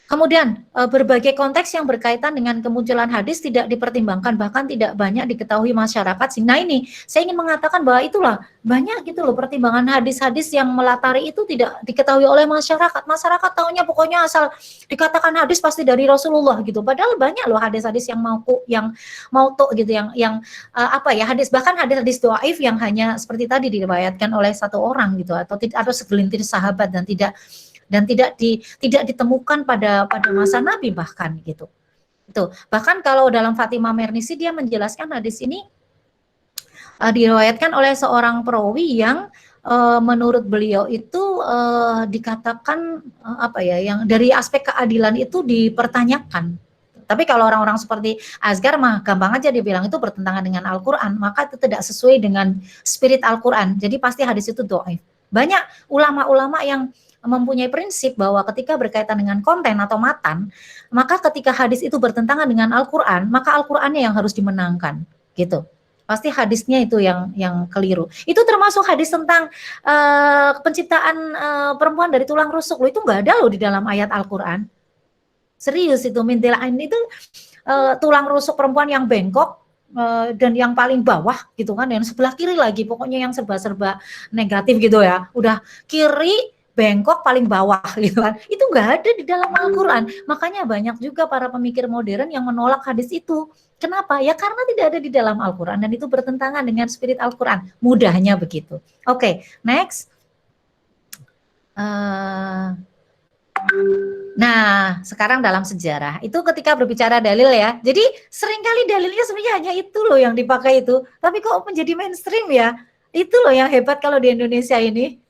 Kemudian berbagai konteks yang berkaitan dengan kemunculan hadis tidak dipertimbangkan, bahkan tidak banyak diketahui masyarakat. Nah ini saya ingin mengatakan bahwa itulah banyak gitu loh pertimbangan hadis-hadis yang melatari itu tidak diketahui oleh masyarakat. Masyarakat taunya pokoknya asal dikatakan hadis pasti dari Rasulullah gitu. Padahal banyak loh hadis-hadis yang mautu gitu, yang apa ya, hadis, bahkan hadis-hadis dhaif yang hanya seperti tadi diriwayatkan oleh satu orang gitu, atau segelintir sahabat dan tidak ditemukan pada masa Nabi bahkan gitu. Itu. Bahkan kalau dalam Fatimah Mernisi dia menjelaskan hadis ini diriwayatkan oleh seorang perawi yang menurut beliau itu dikatakan apa ya, yang dari aspek keadilan itu dipertanyakan. Tapi kalau orang-orang seperti Asgar mah gampang aja dibilang itu bertentangan dengan Al-Quran, maka itu tidak sesuai dengan spirit Al-Quran. Jadi pasti hadis itu dhaif. Banyak ulama-ulama yang mempunyai prinsip bahwa ketika berkaitan dengan konten atau matan, maka ketika hadis itu bertentangan dengan Al-Quran, maka Al-Qurannya yang harus dimenangkan, gitu. Pasti hadisnya itu yang keliru. Itu termasuk hadis tentang penciptaan perempuan dari tulang rusuk, loh, itu nggak ada loh di dalam ayat Al-Quran. Serius itu, mintilain itu tulang rusuk perempuan yang bengkok, dan yang paling bawah gitu kan, dan sebelah kiri lagi, pokoknya yang serba-serba negatif gitu ya, udah kiri bengkok paling bawah gitu kan, itu nggak ada di dalam Al-Quran. Makanya banyak juga para pemikir modern yang menolak hadis itu. Kenapa? Ya karena tidak ada di dalam Al-Quran dan itu bertentangan dengan spirit Al-Quran. Mudahnya begitu. Oke, next. Nah, sekarang dalam sejarah itu ketika berbicara dalil ya, jadi seringkali dalilnya sebenarnya hanya itu loh yang dipakai itu, tapi kok menjadi mainstream ya, itu loh yang hebat kalau di Indonesia ini.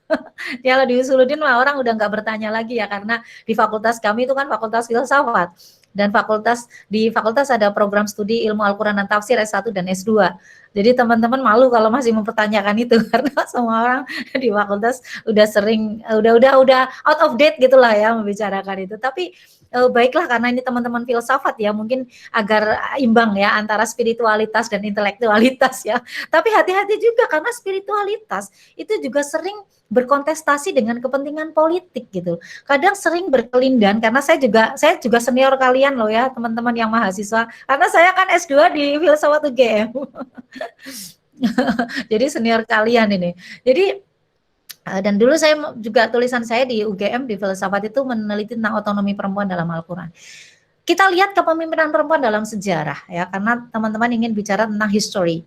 Kalau di Usuluddin mah orang udah nggak bertanya lagi ya, karena di fakultas kami itu kan fakultas filsafat, dan di fakultas ada program studi ilmu Al-Quran dan tafsir S1 dan S2. Jadi teman-teman malu kalau masih mempertanyakan itu karena semua orang di fakultas udah sering udah out of date gitulah ya membicarakan itu. Tapi baiklah, karena ini teman-teman filsafat ya, mungkin agar imbang ya antara spiritualitas dan intelektualitas ya. Tapi hati-hati juga karena spiritualitas itu juga sering berkontestasi dengan kepentingan politik gitu. Kadang sering berkelindan, karena saya juga senior kalian loh ya teman-teman yang mahasiswa, karena saya kan S2 di filsafat UGM. Jadi senior kalian ini. Jadi dan dulu saya juga, tulisan saya di UGM di filsafat itu meneliti tentang otonomi perempuan dalam Al-Quran. Kita lihat kepemimpinan perempuan dalam sejarah ya, karena teman-teman ingin bicara tentang history.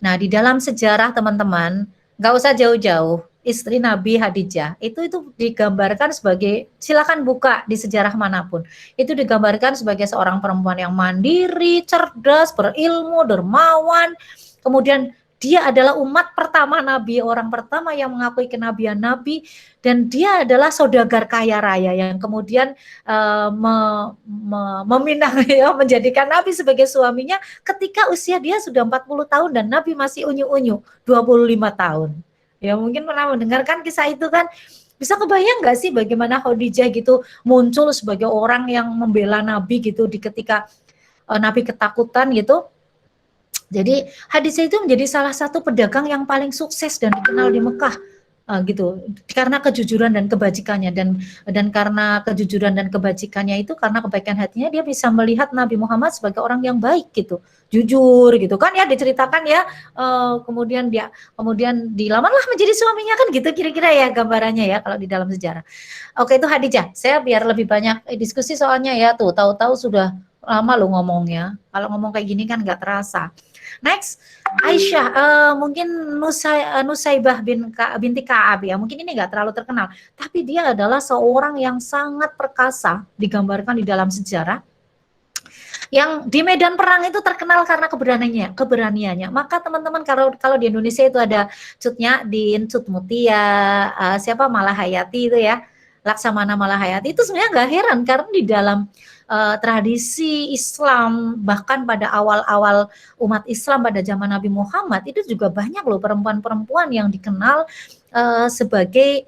Nah, di dalam sejarah teman-teman nggak usah jauh-jauh, istri Nabi Khadijah itu digambarkan sebagai, silakan buka di sejarah manapun, itu digambarkan sebagai seorang perempuan yang mandiri, cerdas, berilmu, dermawan. Kemudian dia adalah umat pertama Nabi, orang pertama yang mengakui kenabian Nabi, dan dia adalah saudagar kaya raya yang kemudian meminang ya, menjadikan Nabi sebagai suaminya ketika usia dia sudah 40 tahun dan Nabi masih unyu-unyu 25 tahun. Ya mungkin pernah mendengarkan kisah itu kan. Bisa kebayang nggak sih bagaimana Khadijah gitu muncul sebagai orang yang membela Nabi gitu di ketika Nabi ketakutan gitu. Jadi Khadijah itu menjadi salah satu pedagang yang paling sukses dan dikenal di Mekah gitu, karena kejujuran dan kebajikannya, dan karena kejujuran dan kebajikannya itu, karena kebaikan hatinya, dia bisa melihat Nabi Muhammad sebagai orang yang baik gitu, jujur gitu kan ya, diceritakan ya, kemudian dilamarlah menjadi suaminya kan gitu kira-kira ya gambarannya ya kalau di dalam sejarah. Oke, itu Khadijah. Saya biar lebih banyak diskusi soalnya ya, tuh tahu-tahu sudah lama lo ngomongnya, kalau ngomong kayak gini kan nggak terasa. Next, Aisyah, mungkin Nusaibah binti Ka'ab ya, mungkin ini nggak terlalu terkenal, tapi dia adalah seorang yang sangat perkasa, digambarkan di dalam sejarah, yang di medan perang itu terkenal karena keberaniannya. Maka teman-teman kalau di Indonesia itu ada Cut Nyadin, Cut Mutia, siapa Malahayati itu ya, Laksamana Malahayati, itu sebenarnya nggak heran karena di dalam tradisi Islam, bahkan pada awal-awal umat Islam pada zaman Nabi Muhammad itu juga banyak loh perempuan-perempuan yang dikenal sebagai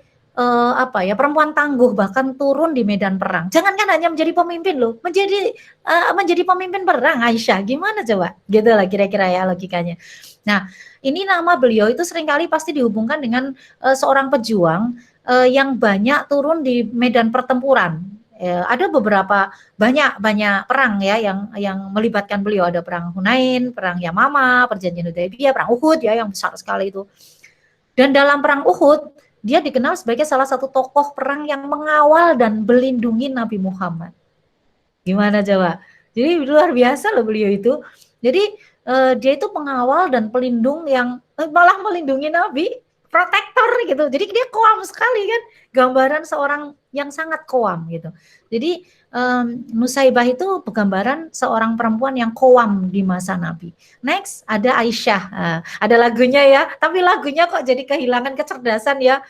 perempuan tangguh, bahkan turun di medan perang. Jangankan hanya menjadi pemimpin loh, menjadi pemimpin perang. Aisyah gimana coba? Gitu lah kira-kira ya logikanya. Nah, ini nama beliau itu seringkali pasti dihubungkan dengan seorang pejuang yang banyak turun di medan pertempuran. Ada beberapa banyak perang ya yang melibatkan beliau. Ada perang Hunain, perang Yamama, perjanjian Hudaybiyah, perang Uhud ya yang besar sekali itu. Dan dalam perang Uhud dia dikenal sebagai salah satu tokoh perang yang mengawal dan melindungi Nabi Muhammad. Gimana coba? Jadi luar biasa loh beliau itu. Jadi dia itu pengawal dan pelindung yang malah melindungi Nabi, protektor gitu. Jadi dia koam sekali kan, gambaran seorang yang sangat koam gitu. Jadi Nusaibah itu gambaran seorang perempuan yang koam di masa Nabi. Next ada Aisyah, ada lagunya ya, tapi lagunya kok jadi kehilangan kecerdasan ya.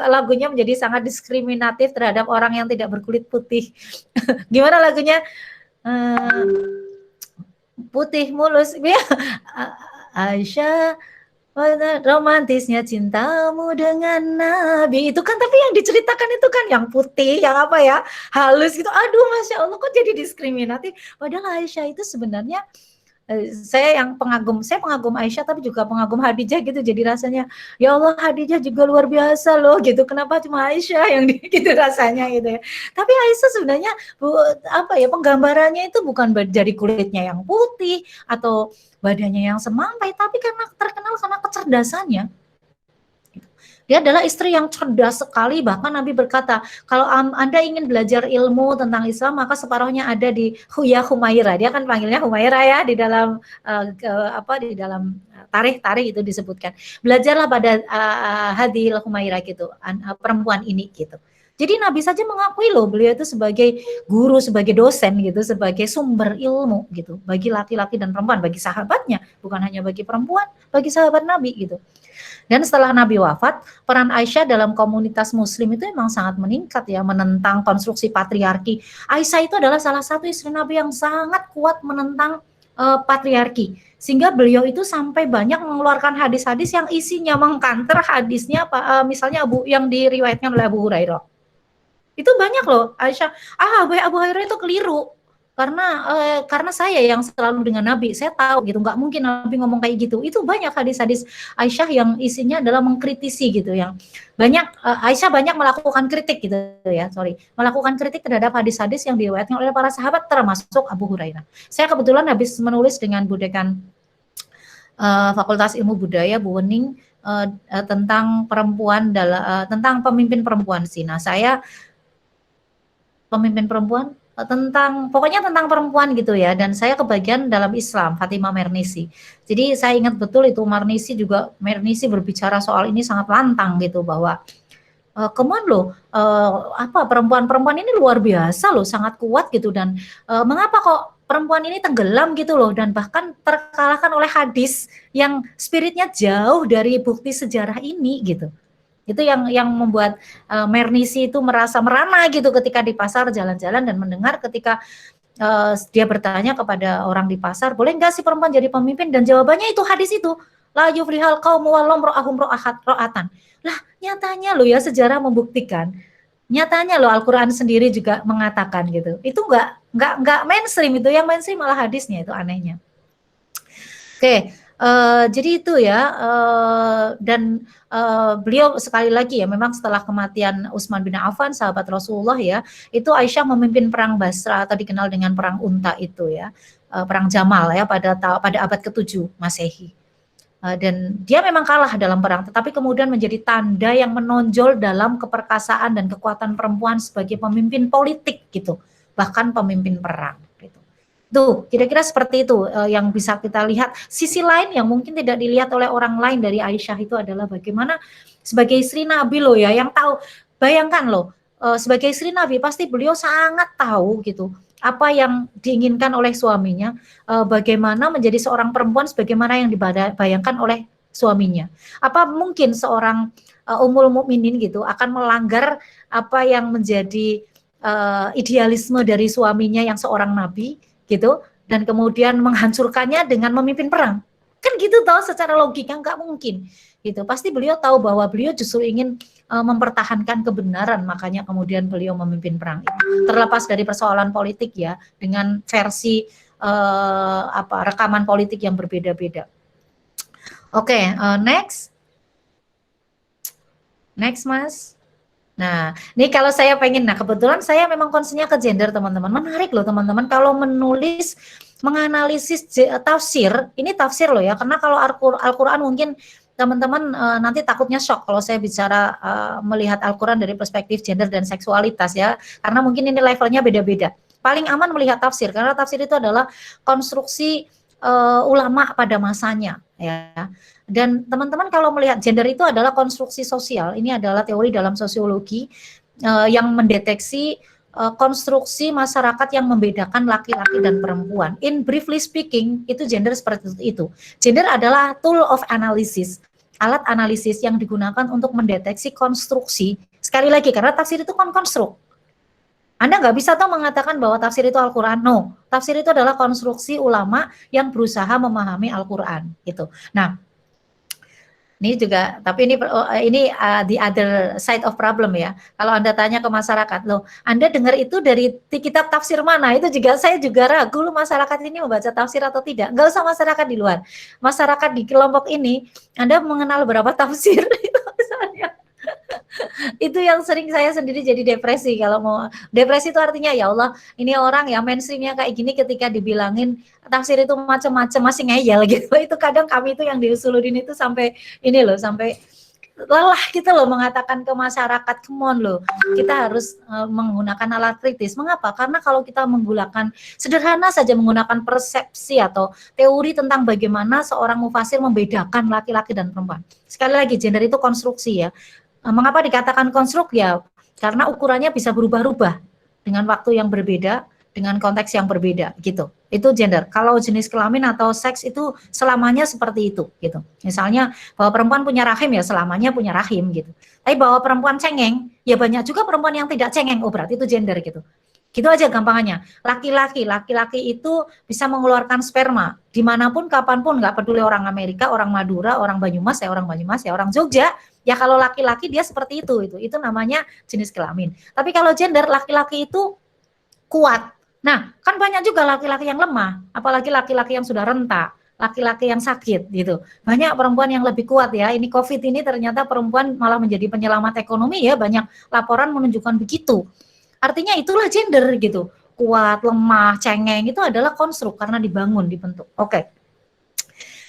Lagunya menjadi sangat diskriminatif terhadap orang yang tidak berkulit putih. Gimana lagunya? Putih mulus, Aisyah, romantisnya cintamu dengan Nabi itu kan, tapi yang diceritakan itu kan yang putih, yang apa ya, halus gitu. Aduh, Masya Allah, kok jadi diskriminatif. Padahal Aisyah itu sebenarnya saya pengagum Aisyah, tapi juga pengagum Khadijah gitu. Jadi rasanya, ya Allah, Khadijah juga luar biasa loh gitu. Kenapa cuma Aisyah yang gitu rasanya gitu ya. Tapi Aisyah sebenarnya penggambarannya itu bukan dari kulitnya yang putih atau badannya yang semampai, tapi karena terkenal karena kecerdasannya. Dia adalah istri yang cerdas sekali, bahkan Nabi berkata, kalau Anda ingin belajar ilmu tentang Islam, maka separuhnya ada di Humairah. Dia kan panggilnya Humairah ya, di dalam di dalam tarikh itu disebutkan. Belajarlah pada Hadil Humairah gitu, perempuan ini gitu. Jadi Nabi saja mengakui loh beliau itu sebagai guru, sebagai dosen gitu, sebagai sumber ilmu gitu, bagi laki-laki dan perempuan, bagi sahabatnya, bukan hanya bagi perempuan, bagi sahabat Nabi gitu. Dan setelah Nabi wafat, peran Aisyah dalam komunitas muslim itu memang sangat meningkat ya, menentang konstruksi patriarki. Aisyah itu adalah salah satu istri Nabi yang sangat kuat menentang patriarki. Sehingga beliau itu sampai banyak mengeluarkan hadis-hadis yang isinya mengkanter hadisnya misalnya yang diriwayatkan oleh Abu Hurairah. Itu banyak loh Aisyah, Abu Hurairah itu keliru. Karena saya yang selalu dengan Nabi, saya tahu gitu, nggak mungkin Nabi ngomong kayak gitu. Itu banyak hadis-hadis Aisyah yang isinya adalah mengkritisi gitu, yang banyak Aisyah banyak melakukan kritik gitu ya, melakukan kritik terhadap hadis-hadis yang diriwayatkan oleh para sahabat termasuk Abu Hurairah. Saya kebetulan habis menulis dengan budekan Fakultas Ilmu Budaya Bu Wening tentang perempuan tentang pemimpin perempuan sih. Nah, saya pemimpin perempuan pokoknya tentang perempuan gitu ya, dan saya kebagian dalam Islam Fatimah Mernisi. Jadi saya ingat betul itu Mernisi berbicara soal ini sangat lantang gitu, bahwa perempuan-perempuan ini luar biasa loh, sangat kuat gitu, dan mengapa kok perempuan ini tenggelam gitu loh, dan bahkan terkalahkan oleh hadis yang spiritnya jauh dari bukti sejarah ini gitu. Itu yang membuat Mernisi itu merasa merana gitu ketika di pasar jalan-jalan dan mendengar ketika dia bertanya kepada orang di pasar, boleh nggak sih perempuan jadi pemimpin? Dan jawabannya itu hadis itu, la yuflihal qaumu wallam ra'ahum ra'atan. Lah, nyatanya loh ya, sejarah membuktikan, nyatanya loh Al-Qur'an sendiri juga mengatakan gitu. Itu nggak mainstream itu, yang mainstream malah hadisnya, itu anehnya. Oke. Jadi itu ya, dan beliau sekali lagi ya, memang setelah kematian Utsman bin Affan, sahabat Rasulullah ya, itu Aisyah memimpin perang Basra atau dikenal dengan perang Unta itu ya, perang Jamal ya, pada abad ke-7 Masehi. Dan dia memang kalah dalam perang, tetapi kemudian menjadi tanda yang menonjol dalam keperkasaan dan kekuatan perempuan sebagai pemimpin politik gitu, bahkan pemimpin perang. Tuh, kira-kira seperti itu yang bisa kita lihat. Sisi lain yang mungkin tidak dilihat oleh orang lain dari Aisyah itu adalah bagaimana sebagai istri Nabi loh ya, yang tahu, bayangkan loh, sebagai istri Nabi pasti beliau sangat tahu gitu apa yang diinginkan oleh suaminya, bagaimana menjadi seorang perempuan sebagaimana yang dibayangkan oleh suaminya. Apa mungkin seorang Ummul Mukminin gitu akan melanggar apa yang menjadi idealisme dari suaminya yang seorang nabi gitu, dan kemudian menghancurkannya dengan memimpin perang? Kan gitu toh, secara logika nggak mungkin gitu. Pasti beliau tahu bahwa beliau justru ingin mempertahankan kebenaran, makanya kemudian beliau memimpin perang itu. Terlepas dari persoalan politik ya, dengan versi rekaman politik yang berbeda-beda. Oke, next Mas. Nah, ini kalau saya pengen, nah kebetulan saya memang concernnya ke gender teman-teman. Menarik loh teman-teman kalau menulis, menganalisis tafsir, ini tafsir loh ya, karena kalau Al-Quran mungkin teman-teman nanti takutnya shock kalau saya bicara melihat Al-Quran dari perspektif gender dan seksualitas ya, karena mungkin ini levelnya beda-beda. Paling aman melihat tafsir, karena tafsir itu adalah konstruksi ulama pada masanya ya. Dan teman-teman kalau melihat gender itu adalah konstruksi sosial, ini adalah teori dalam sosiologi yang mendeteksi konstruksi masyarakat yang membedakan laki-laki dan perempuan. In briefly speaking, itu gender seperti itu. Gender adalah tool of analysis, alat analisis yang digunakan untuk mendeteksi konstruksi. Sekali lagi, karena tafsir itu kan konstruk. Anda nggak bisa tuh mengatakan bahwa tafsir itu Al-Quran. No, tafsir itu adalah konstruksi ulama yang berusaha memahami Al-Quran. Gitu. Nah, ini juga, tapi ini the other side of problem ya. Kalau Anda tanya ke masyarakat, loh, Anda dengar itu dari kitab tafsir mana? Itu juga saya juga ragu, loh, masyarakat ini membaca tafsir atau tidak. Nggak usah masyarakat di luar. Masyarakat di kelompok ini, Anda mengenal berapa tafsir? Itu yang sering saya sendiri jadi depresi. Kalau mau depresi itu artinya ya Allah, ini orang ya mainstreamnya kayak gini, ketika dibilangin tafsir itu macam-macam masih ngeyel gitu. Itu kadang kami itu yang diusulurin itu sampai ini loh, sampai lelah kita loh mengatakan ke masyarakat, come on loh, kita harus menggunakan alat kritis. Mengapa? Karena kalau kita menggunakan sederhana saja, menggunakan persepsi atau teori tentang bagaimana seorang mufasir membedakan laki-laki dan perempuan. Sekali lagi, gender itu konstruksi ya. Mengapa dikatakan konstruk ya? Karena ukurannya bisa berubah-ubah dengan waktu yang berbeda, dengan konteks yang berbeda gitu. Itu gender. Kalau jenis kelamin atau seks itu selamanya seperti itu gitu. Misalnya bahwa perempuan punya rahim ya selamanya punya rahim gitu. Tapi bahwa perempuan cengeng, ya banyak juga perempuan yang tidak cengeng. Oh berarti itu gender gitu. Gitu aja gampangannya. Laki-laki itu bisa mengeluarkan sperma dimanapun, kapanpun, nggak peduli orang Amerika, orang Madura, orang Banyumas, ya orang Jogja. Ya kalau laki-laki dia seperti itu namanya jenis kelamin. Tapi kalau gender, laki-laki itu kuat. Nah, kan banyak juga laki-laki yang lemah, apalagi laki-laki yang sudah renta, laki-laki yang sakit gitu. Banyak perempuan yang lebih kuat ya. Ini COVID ini ternyata perempuan malah menjadi penyelamat ekonomi ya, banyak laporan menunjukkan begitu. Artinya itulah gender gitu. Kuat, lemah, cengeng itu adalah konstruk karena dibangun, dibentuk. Oke.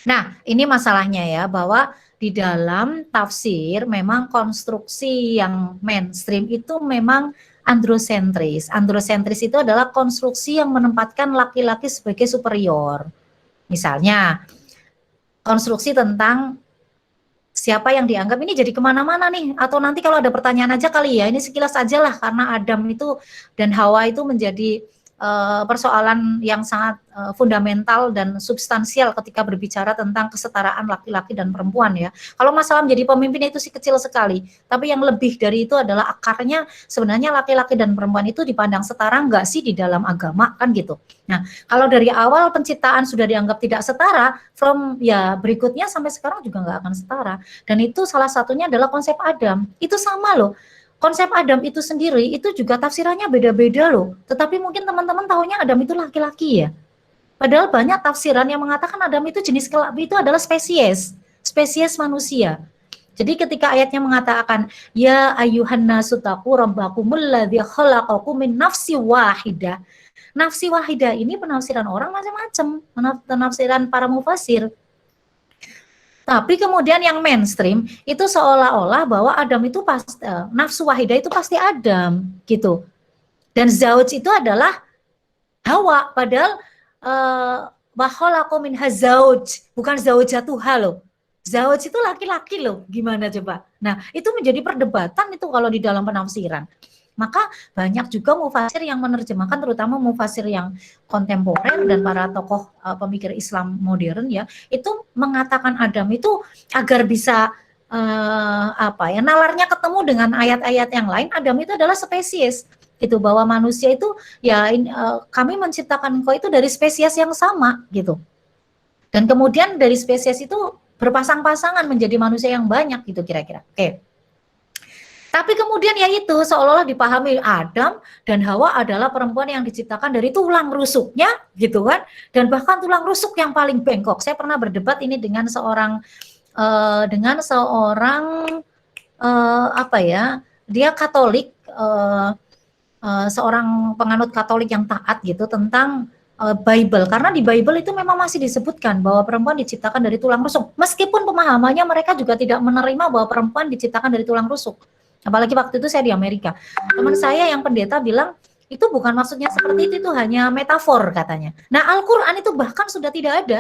Nah, ini masalahnya ya, bahwa di dalam tafsir memang konstruksi yang mainstream itu memang androsentris. Androsentris itu adalah konstruksi yang menempatkan laki-laki sebagai superior. Misalnya, konstruksi tentang siapa yang dianggap ini jadi kemana-mana nih, atau nanti kalau ada pertanyaan aja kali ya, ini sekilas aja lah, karena Adam itu dan Hawa itu menjadi persoalan yang sangat fundamental dan substansial ketika berbicara tentang kesetaraan laki-laki dan perempuan ya. Kalau masalah menjadi pemimpin itu sih kecil sekali, tapi yang lebih dari itu adalah akarnya sebenarnya laki-laki dan perempuan itu dipandang setara nggak sih di dalam agama kan gitu. Nah kalau dari awal penciptaan sudah dianggap tidak setara, from ya berikutnya sampai sekarang juga nggak akan setara. Dan itu salah satunya adalah konsep Adam, itu sama loh. Konsep Adam itu sendiri itu juga tafsirannya beda-beda loh. Tetapi mungkin teman-teman tahunya Adam itu laki-laki ya. Padahal banyak tafsiran yang mengatakan Adam itu jenis kelamin, itu adalah spesies manusia. Jadi ketika ayatnya mengatakan ya ayyuhan nasu taqu rabbakumul ladzi khalaqakum min nafsin wahidah. Nafsi wahidah ini penafsiran orang macam-macam, penafsiran para mufasir. Tapi kemudian yang mainstream itu seolah-olah bahwa Adam itu pasti nafsu wahidah itu pasti Adam gitu. Dan zauj itu adalah Hawa, padahal bakhalaqu minha zauj, bukan zaujatuha loh. Zauj itu laki-laki loh. Gimana coba? Nah, itu menjadi perdebatan itu kalau di dalam penafsiran. Maka banyak juga mufasir yang menerjemahkan, terutama mufasir yang kontemporer dan para tokoh pemikir Islam modern ya, itu mengatakan Adam itu agar bisa nalarnya ketemu dengan ayat-ayat yang lain. Adam itu adalah spesies, itu bahwa manusia itu ya kami menciptakan engkau itu dari spesies yang sama gitu. Dan kemudian dari spesies itu berpasang-pasangan menjadi manusia yang banyak gitu kira-kira. Oke. Tapi kemudian ya itu seolah-olah dipahami Adam dan Hawa adalah perempuan yang diciptakan dari tulang rusuknya gitu kan, dan bahkan tulang rusuk yang paling bengkok. Saya pernah berdebat ini dengan seorang dia Katolik, seorang penganut Katolik yang taat gitu tentang Bible, karena di Bible itu memang masih disebutkan bahwa perempuan diciptakan dari tulang rusuk, meskipun pemahamannya mereka juga tidak menerima bahwa perempuan diciptakan dari tulang rusuk. Apalagi waktu itu saya di Amerika, teman saya yang pendeta bilang itu bukan maksudnya seperti itu hanya metafor katanya. Nah, Al-Quran itu bahkan sudah tidak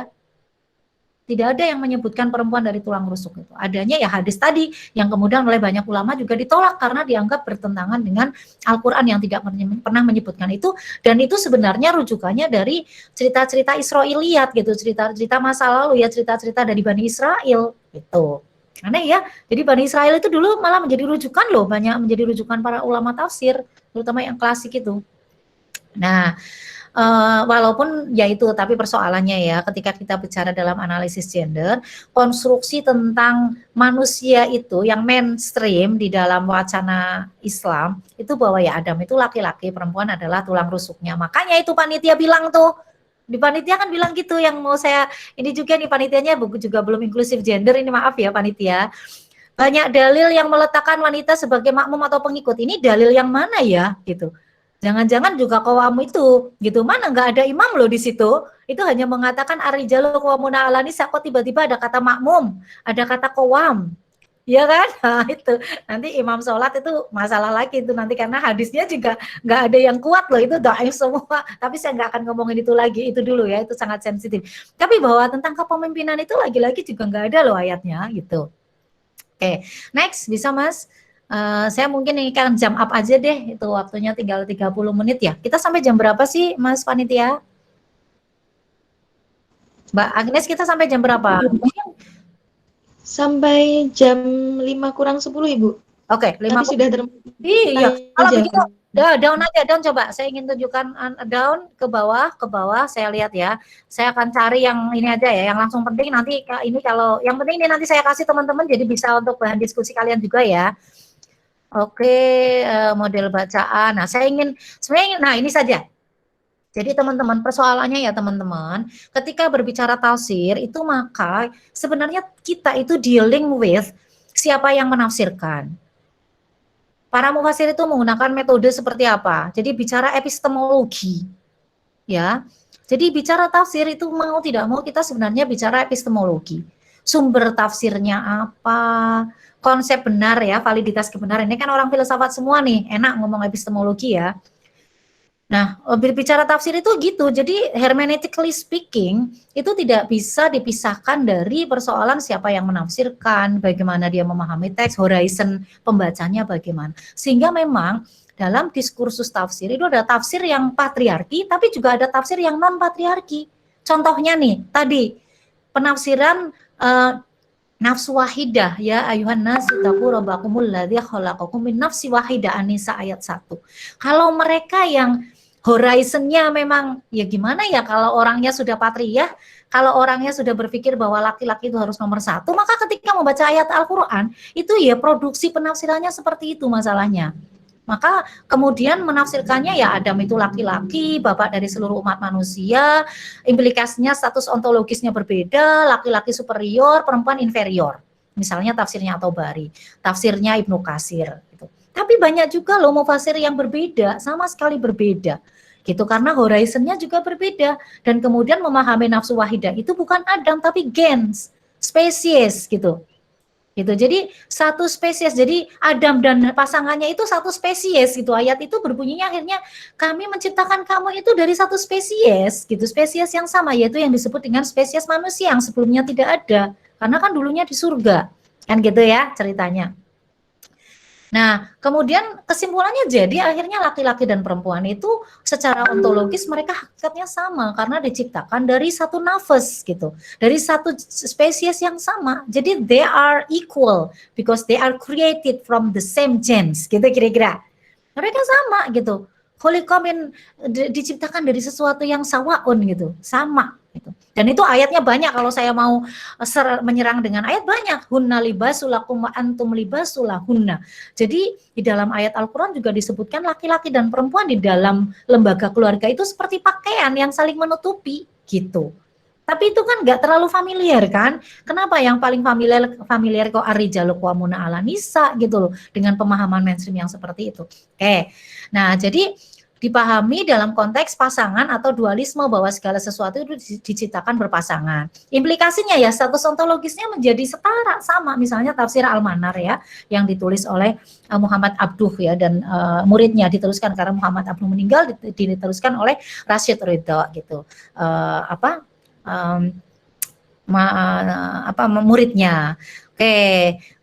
ada yang menyebutkan perempuan dari tulang rusuk itu. Adanya ya hadis tadi yang kemudian oleh banyak ulama juga ditolak karena dianggap bertentangan dengan Al-Quran yang tidak pernah menyebutkan itu, dan itu sebenarnya rujukannya dari cerita-cerita Israiliyat gitu, cerita-cerita masa lalu ya, cerita-cerita dari Bani Israel gitu. Aneh ya, jadi Bani Israel itu dulu malah menjadi rujukan loh, banyak menjadi rujukan para ulama tafsir, terutama yang klasik itu. Nah, walaupun ya itu, tapi persoalannya ya ketika kita bicara dalam analisis gender, konstruksi tentang manusia itu yang mainstream di dalam wacana Islam itu bahwa ya Adam itu laki-laki, perempuan adalah tulang rusuknya. Makanya itu panitia bilang tuh, di panitia kan bilang gitu, yang mau saya ini juga nih panitianya juga belum inklusif gender ini, maaf ya panitia. Banyak dalil yang meletakkan wanita sebagai makmum atau pengikut, ini dalil yang mana ya gitu. Jangan-jangan juga qawam itu gitu, mana nggak ada imam loh di situ, itu hanya mengatakan ar-rijalu qawwamuna 'alan nisa, kok tiba-tiba ada kata makmum, ada kata qawam, ya kan? Nah, itu nanti imam sholat itu masalah lagi itu nanti, karena hadisnya juga nggak ada yang kuat loh, itu dhaif semua. Tapi saya nggak akan ngomongin itu lagi, itu dulu ya, itu sangat sensitif. Tapi bahwa tentang kepemimpinan itu lagi-lagi juga nggak ada loh ayatnya gitu. Oke, next bisa Mas. Saya mungkin ini kan jam up aja deh, itu waktunya tinggal 30 menit ya. Kita sampai jam berapa sih Mas Panitia? Mbak Agnes, kita sampai jam berapa? Sampai jam 5 kurang 10 Ibu. Oke, 5 Tapi sudah iya, kalau begitu down aja, down coba. Saya ingin tunjukkan down ke bawah, saya lihat ya. Saya akan cari yang ini aja ya, yang langsung penting nanti ini, kalau yang penting ini nanti saya kasih teman-teman jadi bisa untuk bahan diskusi kalian juga ya. Oke, model bacaan. Nah, saya ingin sebenarnya, nah ini saja. Jadi teman-teman, persoalannya ya teman-teman, ketika berbicara tafsir itu maka sebenarnya kita itu dealing with siapa yang menafsirkan. Para mufasir itu menggunakan metode seperti apa? Jadi bicara epistemologi. Ya. Jadi bicara tafsir itu mau tidak mau kita sebenarnya bicara epistemologi. Sumber tafsirnya apa? Konsep benar ya, validitas kebenaran. Ini kan orang filsafat semua nih, enak ngomong epistemologi ya. Nah, berbicara tafsir itu gitu. Jadi hermeneutically speaking, itu tidak bisa dipisahkan dari persoalan siapa yang menafsirkan, bagaimana dia memahami teks, horizon pembacanya bagaimana. Sehingga memang dalam diskursus tafsir itu ada tafsir yang patriarki, tapi juga ada tafsir yang non-patriarki. Contohnya nih, tadi penafsiran nafsu wahidah ya ayuhan nasu taqu rabbakumul ladzi khalaqakum min nafsi wahidah An-Nisa ayat 1. Kalau mereka yang horizonnya memang ya gimana ya, kalau orangnya sudah patriark, kalau orangnya sudah berpikir bahwa laki-laki itu harus nomor satu, maka ketika membaca ayat Al-Quran itu ya produksi penafsirannya seperti itu masalahnya. Maka kemudian menafsirkannya ya Adam itu laki-laki, bapak dari seluruh umat manusia, implikasinya status ontologisnya berbeda, laki-laki superior, perempuan inferior. Misalnya tafsirnya At-Tabari, tafsirnya Ibnu Katsir. Gitu. Tapi banyak juga loh mufasir yang berbeda, sama sekali berbeda. Gitu, karena horizonnya juga berbeda. Dan kemudian memahami nafsu wahidah itu bukan Adam, tapi gens, spesies gitu. Gitu. Jadi satu spesies, jadi Adam dan pasangannya itu satu spesies gitu. Ayat itu berbunyinya akhirnya kami menciptakan kamu itu dari satu spesies gitu, spesies yang sama, yaitu yang disebut dengan spesies manusia yang sebelumnya tidak ada, karena kan dulunya di surga kan gitu ya ceritanya. Nah, kemudian kesimpulannya jadi akhirnya laki-laki dan perempuan itu secara ontologis mereka hakikatnya sama karena diciptakan dari satu nafas gitu, dari satu spesies yang sama. Jadi they are equal because they are created from the same genes gitu kira-kira. Mereka sama gitu. Khuliqamin diciptakan dari sesuatu yang sawaun gitu, sama gitu. Dan itu ayatnya banyak, kalau saya mau menyerang dengan ayat banyak. Hunna libasulakum wa antum libasulahunna. Jadi di dalam ayat Al-Quran juga disebutkan laki-laki dan perempuan di dalam lembaga keluarga itu seperti pakaian yang saling menutupi gitu. Tapi itu kan nggak terlalu familiar kan? Kenapa yang paling familiar kok ar-rijalu qawwamuna 'alan nisa gitu loh, dengan pemahaman mainstream yang seperti itu. Oke. Nah, jadi dipahami dalam konteks pasangan atau dualisme bahwa segala sesuatu itu diciptakan berpasangan. Implikasinya ya status ontologisnya menjadi setara sama, misalnya tafsir Al-Manar ya yang ditulis oleh Muhammad Abduh ya, dan muridnya diteruskan karena Muhammad Abduh meninggal, diteruskan oleh Rasyid Ridha gitu. Muridnya.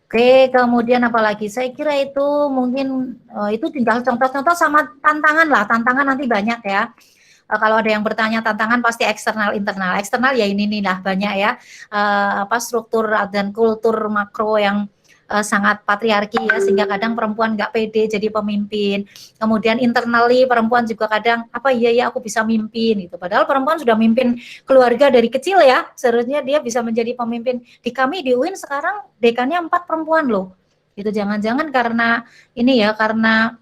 Oke, kemudian apalagi saya kira itu mungkin itu tinggal contoh-contoh sama tantangan lah. Tantangan nanti banyak ya. Kalau ada yang bertanya tantangan pasti eksternal internal. Eksternal ya ini nih lah banyak ya, struktur dan kultur makro yang sangat patriarki ya, sehingga kadang perempuan nggak pede jadi pemimpin. Kemudian internally perempuan juga kadang iya aku bisa mimpin gitu. Padahal perempuan sudah mimpin keluarga dari kecil ya. Seharusnya dia bisa menjadi pemimpin. Di kami di UIN sekarang dekannya 4 perempuan loh. Itu jangan-jangan karena ini ya, karena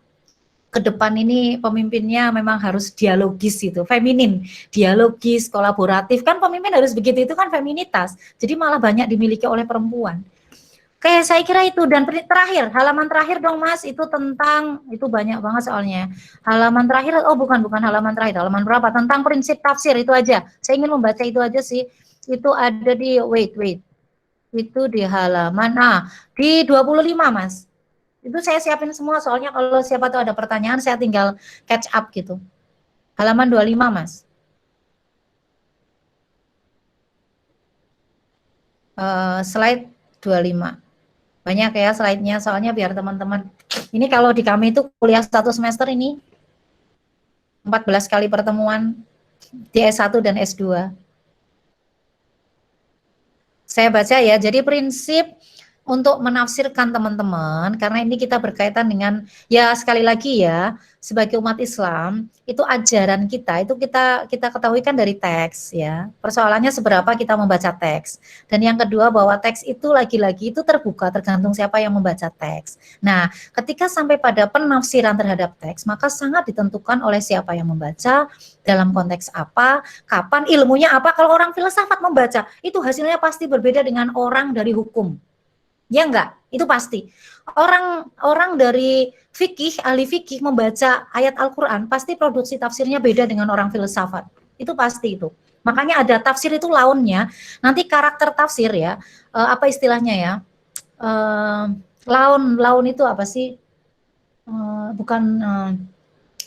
ke depan ini pemimpinnya memang harus dialogis gitu, feminin, dialogis, kolaboratif. Kan pemimpin harus begitu, itu kan feminitas. Jadi malah banyak dimiliki oleh perempuan. Oke, saya kira itu. Dan terakhir, halaman terakhir dong Mas, itu tentang, itu banyak banget soalnya. Halaman terakhir, bukan halaman terakhir, halaman berapa? Tentang prinsip tafsir, itu aja. Saya ingin membaca itu aja sih. Itu ada di, wait. Itu di halaman, di 25 Mas. Itu saya siapin semua, soalnya kalau siapa tahu ada pertanyaan, saya tinggal catch up gitu. Halaman 25 Mas. Slide 25. Banyak ya slide-nya, soalnya biar teman-teman. Ini kalau di kami itu kuliah 1 semester ini 14 kali pertemuan di S1 dan S2. Saya baca ya, jadi prinsip untuk menafsirkan teman-teman, karena ini kita berkaitan dengan, ya sekali lagi ya, sebagai umat Islam, itu ajaran kita, itu kita ketahui kan dari teks ya. Persoalannya seberapa kita membaca teks. Dan yang kedua bahwa teks itu lagi-lagi itu terbuka, tergantung siapa yang membaca teks. Nah, ketika sampai pada penafsiran terhadap teks, maka sangat ditentukan oleh siapa yang membaca, dalam konteks apa, kapan, ilmunya apa. Kalau orang filsafat membaca, itu hasilnya pasti berbeda dengan orang dari hukum. Ya enggak, itu pasti. Orang dari fikih, ahli fikih membaca ayat Al-Quran, pasti produksi tafsirnya beda dengan orang filsafat. Itu pasti itu. Makanya ada tafsir itu launnya, nanti karakter tafsir ya, apa istilahnya ya, laun itu apa sih,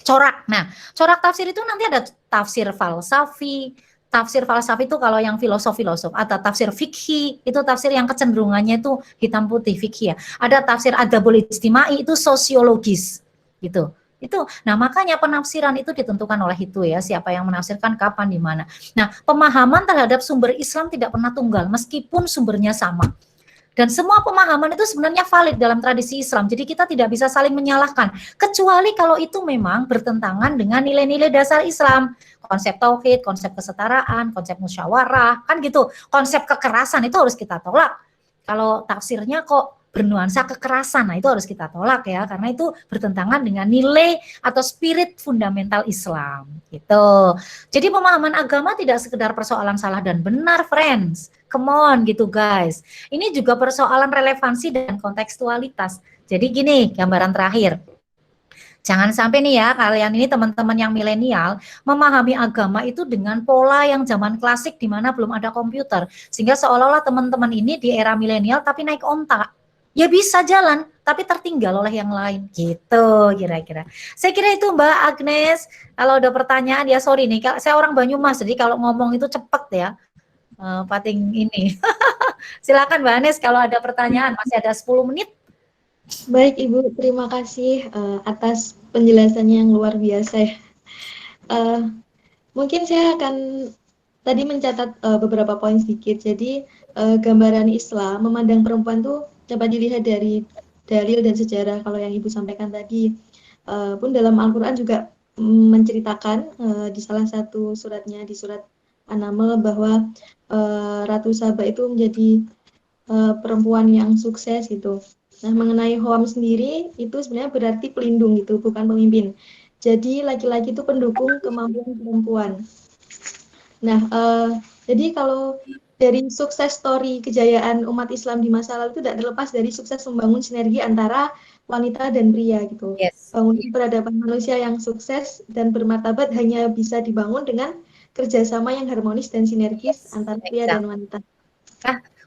corak. Nah, corak tafsir itu nanti ada tafsir falsafi. Tafsir falsafi itu kalau yang filosof, ada tafsir fikhi, itu tafsir yang kecenderungannya itu hitam putih fikih ya. Ada tafsir adabul ijtimai, itu sosiologis gitu. Nah makanya penafsiran itu ditentukan oleh itu ya, siapa yang menafsirkan, kapan, di mana. Nah, pemahaman terhadap sumber Islam tidak pernah tunggal meskipun sumbernya sama. Dan semua pemahaman itu sebenarnya valid dalam tradisi Islam. Jadi kita tidak bisa saling menyalahkan. Kecuali kalau itu memang bertentangan dengan nilai-nilai dasar Islam. Konsep tauhid, konsep kesetaraan, konsep musyawarah, kan gitu. Konsep kekerasan itu harus kita tolak. Kalau tafsirnya kok bernuansa kekerasan, nah itu harus kita tolak ya. Karena itu bertentangan dengan nilai atau spirit fundamental Islam. Gitu. Jadi pemahaman agama tidak sekedar persoalan salah dan benar, friends. Come on gitu guys. Ini juga persoalan relevansi dan kontekstualitas. Jadi gini, gambaran terakhir. Jangan sampai nih ya, kalian ini teman-teman yang milenial memahami agama itu dengan pola yang zaman klasik di mana belum ada komputer. Sehingga seolah-olah teman-teman ini di era milenial tapi naik onta. Ya bisa jalan, tapi tertinggal oleh yang lain. Gitu kira-kira. Saya kira itu Mbak Agnes. Kalau ada pertanyaan ya sorry nih, saya orang Banyumas, jadi kalau ngomong itu cepet ya. Pating ini. Silakan Mbak Anes kalau ada pertanyaan, masih ada 10 menit. Baik Ibu, terima kasih atas penjelasannya yang luar biasa ya. Mungkin saya akan tadi mencatat beberapa poin sedikit. Jadi gambaran Islam memandang perempuan tuh dapat dilihat dari dalil dan sejarah. Kalau yang Ibu sampaikan tadi pun dalam Al-Quran juga menceritakan di salah satu suratnya, di surat An-Naml, bahwa Ratu Saba itu menjadi perempuan yang sukses gitu. Nah, mengenai Hoam sendiri itu sebenarnya berarti pelindung gitu, bukan pemimpin. Jadi laki-laki itu pendukung kemampuan perempuan. Nah, Jadi kalau dari sukses story kejayaan umat Islam di masa lalu itu tidak terlepas dari sukses membangun sinergi antara wanita dan pria gitu. Yes. Bangun peradaban manusia yang sukses dan bermartabat hanya bisa dibangun dengan kerjasama yang harmonis dan sinergis antara pria dan wanita.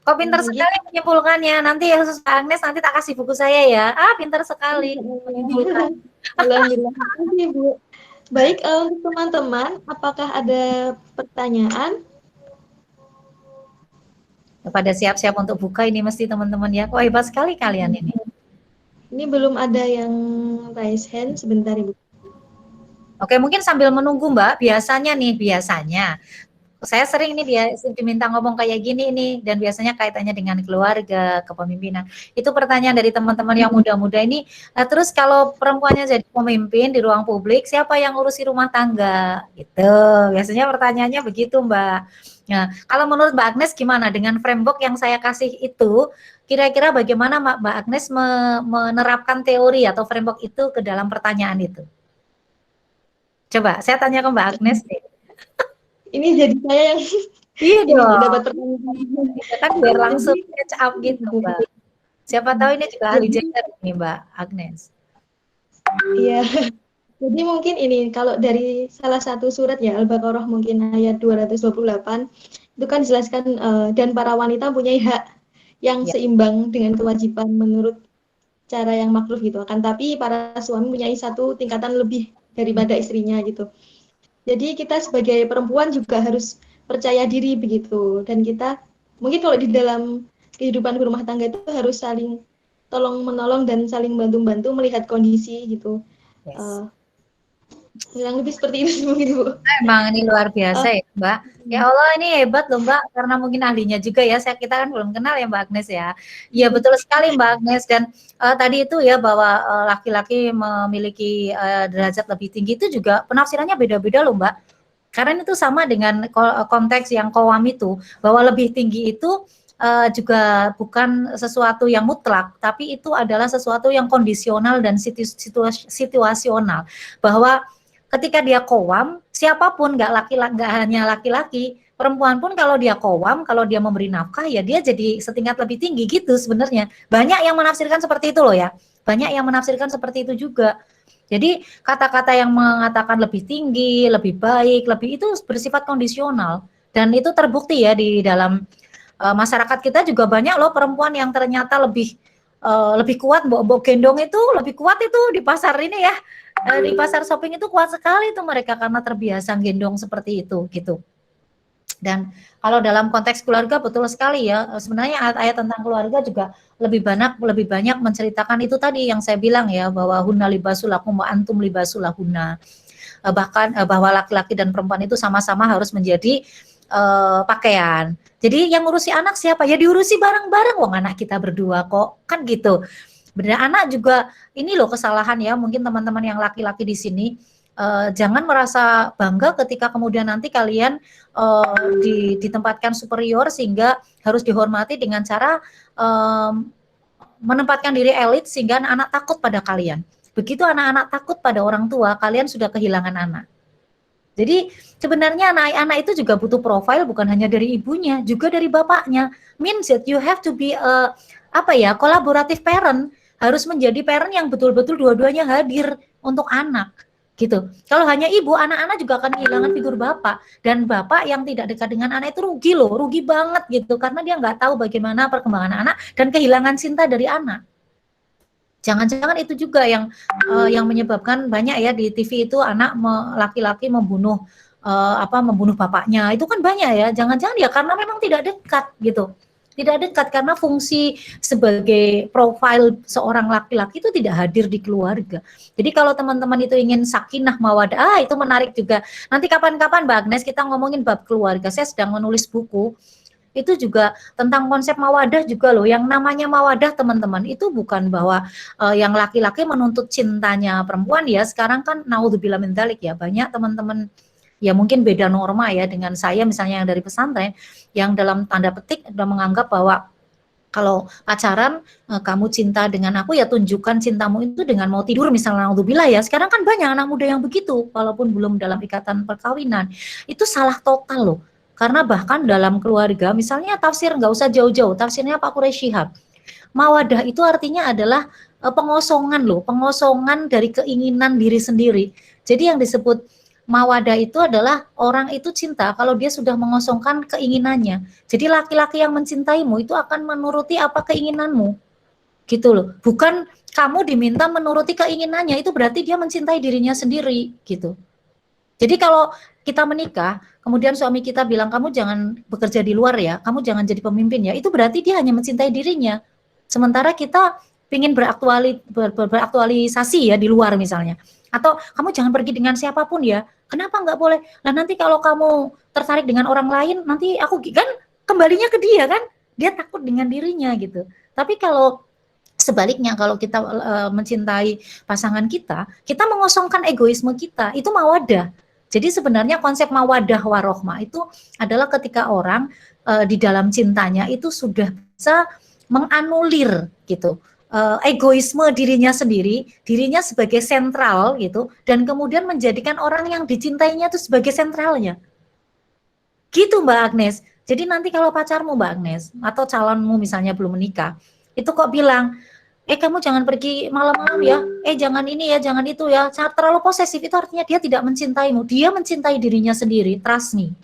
Kok pintar sekali menyimpulkannya. Nanti ya Sus Agnes, nanti tak kasih buku saya ya. Pintar sekali menyimpulkan. Alhamdulillah. Terima kasih, Bu. Baik, untuk teman-teman, apakah ada pertanyaan? Pada siap-siap untuk buka ini mesti teman-teman ya. Kok hebat sekali kalian ini. Ini belum ada yang raise hand, sebentar Ibu. Oke, mungkin sambil menunggu Mbak, biasanya saya sering nih dia diminta ngomong kayak gini nih, dan biasanya kaitannya dengan keluarga, kepemimpinan. Itu pertanyaan dari teman-teman yang muda-muda ini. Terus kalau perempuannya jadi pemimpin di ruang publik, siapa yang ngurusi rumah tangga? Gitu. Biasanya pertanyaannya begitu, Mbak. Nah, kalau menurut Mbak Agnes gimana dengan framework yang saya kasih itu? Kira-kira bagaimana Mbak Agnes menerapkan teori atau framework itu ke dalam pertanyaan itu? Coba saya tanya ke Mbak Agnes nih. Ini jadi saya yang iya dong. Dapat pertanyaan. Kan biar langsung catch up gitu, Mbak. Siapa tahu ini juga ahli gender nih, Mbak Agnes. Iya. Jadi mungkin ini kalau dari salah satu surat ya Al-Baqarah mungkin ayat 228 itu kan dijelaskan dan para wanita punya hak yang seimbang dengan kewajiban menurut cara yang makruf gitu. Akan tapi para suami punya satu tingkatan lebih daripada istrinya gitu. Jadi kita sebagai perempuan juga harus percaya diri begitu, dan kita mungkin kalau di dalam kehidupan berumah tangga itu harus saling tolong menolong dan saling bantu-bantu melihat kondisi gitu. Yes. Yang lebih seperti itu mungkin Bu. Emang ini luar biasa ya Mbak. Ya Allah ini hebat loh Mbak, karena mungkin ahlinya juga ya. Kita kan belum kenal ya Mbak Agnes ya. Iya betul sekali Mbak Agnes, dan tadi itu ya bahwa laki-laki memiliki derajat lebih tinggi itu juga penafsirannya beda-beda loh Mbak. Karena itu sama dengan konteks yang qawam itu, bahwa lebih tinggi itu juga bukan sesuatu yang mutlak, tapi itu adalah sesuatu yang kondisional dan situasional. Bahwa ketika dia qawam, siapapun, nggak hanya laki-laki, perempuan pun kalau dia qawam, kalau dia memberi nafkah, ya dia jadi setingkat lebih tinggi gitu sebenarnya. Banyak yang menafsirkan seperti itu loh ya. Banyak yang menafsirkan seperti itu juga. Jadi kata-kata yang mengatakan lebih tinggi, lebih baik, lebih itu bersifat kondisional. Dan itu terbukti ya di dalam masyarakat kita juga banyak loh perempuan yang ternyata lebih kuat, mbok gendong itu lebih kuat itu di pasar ini ya. Di pasar shopping itu kuat sekali itu mereka karena terbiasa gendong seperti itu gitu. Dan kalau dalam konteks keluarga betul sekali ya, sebenarnya ayat-ayat tentang keluarga juga lebih banyak menceritakan itu tadi yang saya bilang ya, bahwa hunna libasulakum wa antum libasulahunna. Bahkan bahwa laki-laki dan perempuan itu sama-sama harus menjadi pakaian. Jadi yang ngurusi anak siapa? Ya diurusi bareng-bareng, wong anak kita berdua kok, kan gitu. Benar, anak juga ini loh kesalahan ya, mungkin teman-teman yang laki-laki di sini jangan merasa bangga ketika kemudian nanti kalian ditempatkan superior sehingga harus dihormati dengan cara menempatkan diri elit sehingga anak-anak takut pada kalian. Begitu anak-anak takut pada orang tua, kalian sudah kehilangan anak. Jadi sebenarnya anak-anak itu juga butuh profil bukan hanya dari ibunya, juga dari bapaknya. Means that you have to be kolaboratif parent, harus menjadi parent yang betul-betul dua-duanya hadir untuk anak. Gitu. Kalau hanya ibu, anak-anak juga akan kehilangan figur bapak, dan bapak yang tidak dekat dengan anak itu rugi loh, rugi banget gitu, karena dia nggak tahu bagaimana perkembangan anak dan kehilangan cinta dari anak. Jangan-jangan itu juga yang menyebabkan banyak ya di TV itu anak laki-laki membunuh bapaknya, itu kan banyak ya. Jangan-jangan ya karena memang tidak dekat gitu. Tidak dekat karena fungsi sebagai profil seorang laki-laki itu tidak hadir di keluarga. Jadi kalau teman-teman itu ingin sakinah mawadah, itu menarik juga. Nanti kapan-kapan Mbak Agnes kita ngomongin bab keluarga. Saya sedang menulis buku. Itu juga tentang konsep mawadah juga loh. Yang namanya mawadah teman-teman itu bukan bahwa yang laki-laki menuntut cintanya perempuan ya. Sekarang kan naudzubillah min dzalik ya. Banyak teman-teman ya mungkin beda norma ya dengan saya misalnya yang dari pesantren, yang dalam tanda petik udah menganggap bahwa kalau pacaran kamu cinta dengan aku ya tunjukkan cintamu itu dengan mau tidur misalnya, naudzubillah ya. Sekarang kan banyak anak muda yang begitu walaupun belum dalam ikatan perkawinan. Itu salah total loh. Karena bahkan dalam keluarga, misalnya tafsir nggak usah jauh-jauh, tafsirnya Pak Quraish Shihab. Mawadah itu artinya adalah pengosongan loh, pengosongan dari keinginan diri sendiri. Jadi yang disebut mawadah itu adalah orang itu cinta kalau dia sudah mengosongkan keinginannya. Jadi laki-laki yang mencintaimu itu akan menuruti apa keinginanmu. Gitu loh. Bukan kamu diminta menuruti keinginannya, itu berarti dia mencintai dirinya sendiri gitu. Jadi kalau kita menikah, kemudian suami kita bilang kamu jangan bekerja di luar ya, kamu jangan jadi pemimpin ya, itu berarti dia hanya mencintai dirinya. Sementara kita ingin beraktualisasi ya di luar misalnya. Atau kamu jangan pergi dengan siapapun ya. Kenapa nggak boleh? Nah nanti kalau kamu tertarik dengan orang lain, nanti aku kan kembalinya ke dia kan. Dia takut dengan dirinya gitu. Tapi kalau sebaliknya, kalau kita mencintai pasangan kita mengosongkan egoisme kita, itu mawadah. Jadi sebenarnya konsep mawadah warohmah itu adalah ketika orang di dalam cintanya itu sudah bisa menganulir gitu egoisme dirinya sendiri, dirinya sebagai sentral gitu, dan kemudian menjadikan orang yang dicintainya itu sebagai sentralnya. Gitu Mbak Agnes. Jadi nanti kalau pacarmu Mbak Agnes atau calonmu misalnya belum menikah, itu kok bilang, kamu jangan pergi malam-malam ya, jangan ini ya, jangan itu ya, terlalu posesif, itu artinya dia tidak mencintaimu, dia mencintai dirinya sendiri, trust me,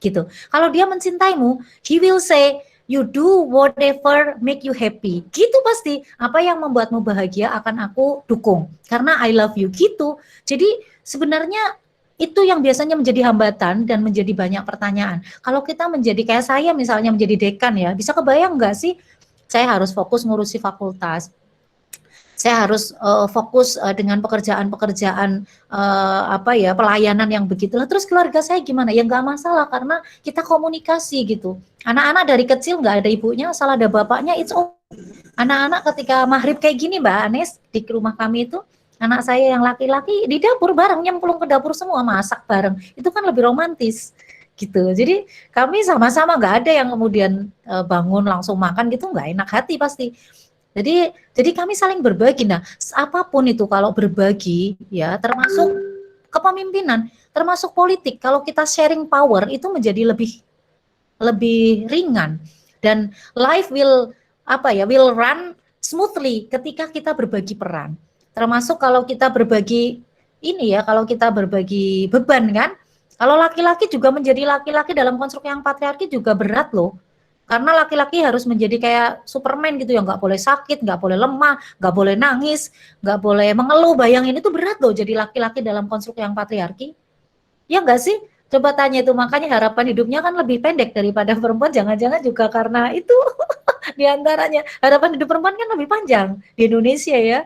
gitu. Kalau dia mencintaimu, he will say, you do whatever make you happy, gitu pasti, apa yang membuatmu bahagia akan aku dukung, karena I love you, gitu. Jadi sebenarnya itu yang biasanya menjadi hambatan dan menjadi banyak pertanyaan. Kalau kita menjadi kayak saya misalnya menjadi dekan ya, bisa kebayang nggak sih, saya harus fokus ngurusi fakultas, saya harus fokus dengan pekerjaan-pekerjaan pelayanan yang begitulah. Terus keluarga saya gimana? Ya nggak masalah karena kita komunikasi gitu. Anak-anak dari kecil nggak ada ibunya, asal ada bapaknya, it's okay. Anak-anak ketika maghrib kayak gini Mbak Anes, di rumah kami itu, anak saya yang laki-laki di dapur bareng, nyemplung ke dapur semua, masak bareng. Itu kan lebih romantis gitu. Jadi kami sama-sama nggak ada yang kemudian bangun langsung makan gitu, nggak enak hati pasti. Jadi kami saling berbagi. Nah, apapun itu kalau berbagi ya, termasuk kepemimpinan, termasuk politik, kalau kita sharing power itu menjadi lebih ringan dan life will run smoothly ketika kita berbagi peran. Termasuk kalau kita berbagi kalau kita berbagi beban kan. Kalau laki-laki juga menjadi laki-laki dalam konstruk yang patriarki juga berat loh. Karena laki-laki harus menjadi kayak Superman gitu ya, nggak boleh sakit, nggak boleh lemah, nggak boleh nangis, nggak boleh mengeluh. Bayangin itu berat loh jadi laki-laki dalam konstruk yang patriarki. Ya nggak sih? Coba tanya itu, makanya harapan hidupnya kan lebih pendek daripada perempuan, jangan-jangan juga karena itu di antaranya. Harapan hidup perempuan kan lebih panjang di Indonesia ya,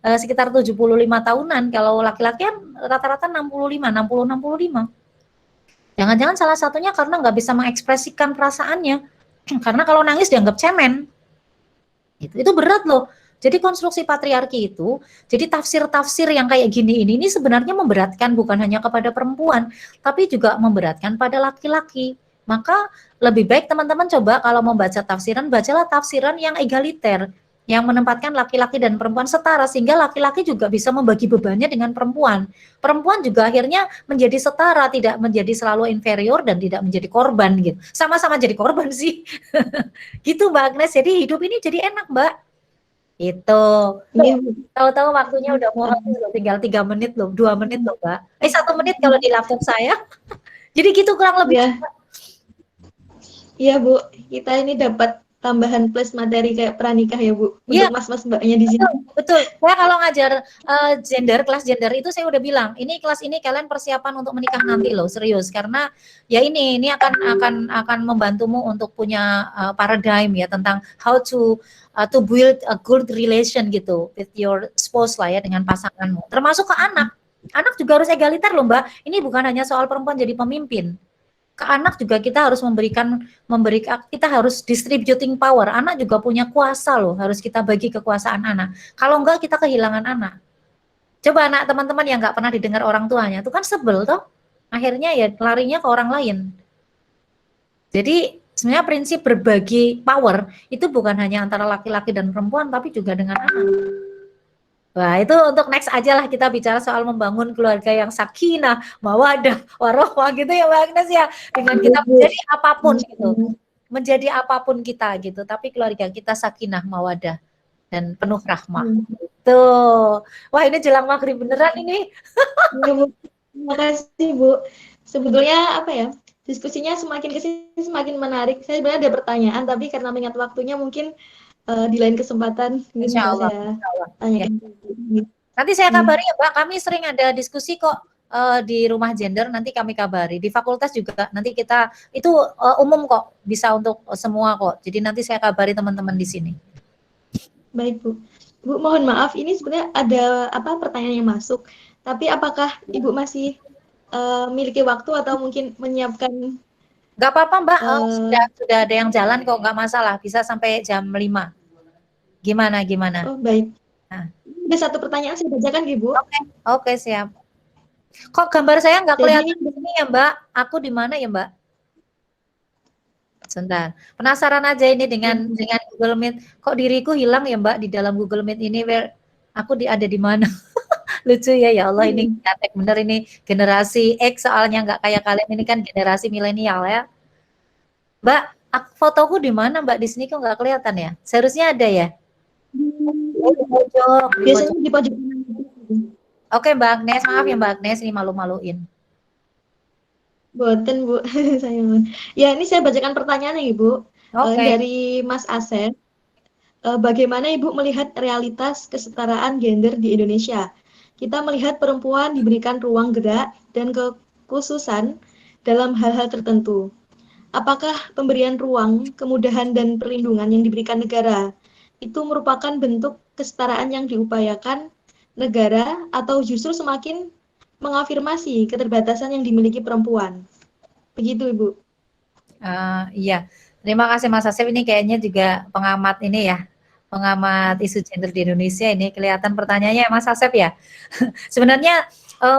sekitar 75 tahunan, kalau laki-laki kan rata-rata 65, 60-65. Jangan-jangan salah satunya karena nggak bisa mengekspresikan perasaannya. Karena kalau nangis dianggap cemen. Itu berat loh. Jadi konstruksi patriarki itu, jadi tafsir-tafsir yang kayak gini ini sebenarnya memberatkan bukan hanya kepada perempuan, tapi juga memberatkan pada laki-laki. Maka lebih baik teman-teman coba kalau membaca tafsiran, bacalah tafsiran yang egaliter, yang menempatkan laki-laki dan perempuan setara, sehingga laki-laki juga bisa membagi bebannya dengan perempuan. Perempuan juga akhirnya menjadi setara, tidak menjadi selalu inferior dan tidak menjadi korban gitu. Sama-sama jadi korban sih. Gitu Mbak Agnes, jadi hidup ini jadi enak Mbak. Itu. Tahu-tahu waktunya udah mau habis loh, tinggal 3 menit loh, 2 menit loh Mbak. 1 menit kalau di laptop saya. Jadi gitu kurang lebih. Iya Bu, kita ini dapat tambahan plus materi kayak pranikah ya Bu, untuk mas-mas mbaknya di sini. Betul. Saya kalau ngajar kelas gender itu saya udah bilang, ini kelas ini kalian persiapan untuk menikah nanti loh, serius, karena ya ini akan membantumu untuk punya paradigm ya tentang how to build a good relation gitu with your spouse lah ya, dengan pasanganmu. Termasuk ke anak. Anak juga harus egaliter loh Mbak. Ini bukan hanya soal perempuan jadi pemimpin. Ke anak juga kita harus memberikan kita harus distributing power. Anak juga punya kuasa loh, harus kita bagi kekuasaan anak. Kalau enggak kita kehilangan anak. Coba anak teman-teman yang enggak pernah didengar orang tuanya, itu kan sebel toh. Akhirnya ya larinya ke orang lain. Jadi sebenarnya prinsip berbagi power itu bukan hanya antara laki-laki dan perempuan, tapi juga dengan anak. Wah, itu untuk next aja lah kita bicara soal membangun keluarga yang sakinah, mawadah, warohmah gitu ya Mbak Agnes ya. Dengan kita menjadi apapun gitu. Menjadi apapun kita gitu, tapi keluarga kita sakinah, mawadah dan penuh rahmah. Tuh. Wah, ini jelang maghrib beneran ini. Terima kasih Bu. Sebetulnya apa ya? Diskusinya semakin kesini semakin menarik. Saya sebenarnya ada pertanyaan, tapi karena mengingat waktunya mungkin di lain kesempatan mungkin Insya bisa Allah. saya tanyakan. Ya. Nanti saya kabari ya Mbak, kami sering ada diskusi kok di rumah gender, nanti kami kabari. Di fakultas juga nanti kita, itu umum kok, bisa untuk semua kok. Jadi nanti saya kabari teman-teman di sini. Baik Bu. Bu mohon maaf, ini sebenarnya ada pertanyaan yang masuk. Tapi apakah Ibu masih miliki waktu atau mungkin menyiapkan? Gak apa-apa Mbak, sudah ada yang jalan kok, nggak masalah, bisa sampai jam 5. Gimana? Oh baik. Nah. Ada satu pertanyaan saya bacakan Ibu. Oke, siap. Kok gambar saya nggak kelihatan di sini ya Mbak? Aku di mana ya Mbak? Sebentar. Penasaran aja ini dengan Google Meet. Kok diriku hilang ya Mbak di dalam Google Meet ini? Aku ada di mana? Lucu ya Allah, ini nyatek bener ini generasi X, soalnya nggak kayak kalian ini kan generasi milenial ya. Mbak, fotoku di mana Mbak? Di sini kok nggak kelihatan ya? Seharusnya ada ya? Di pojok. Biasanya di pojok. Oke Mbak Agnes, maaf ya Mbak Agnes, ini malu-maluin. Boten Bu, saya. Ya ini saya bacakan pertanyaannya Ibu. Dari Mas Asep. Bagaimana Ibu melihat realitas kesetaraan gender di Indonesia? Kita melihat perempuan diberikan ruang gerak dan kekhususan dalam hal-hal tertentu. Apakah pemberian ruang, kemudahan, dan perlindungan yang diberikan negara itu merupakan bentuk kesetaraan yang diupayakan negara atau justru semakin mengafirmasi keterbatasan yang dimiliki perempuan? Begitu Ibu. Iya, terima kasih Mas Asep, ini kayaknya juga pengamat ini ya, pengamat isu gender di Indonesia ini. Kelihatan pertanyaannya Mas Asep ya. Sebenarnya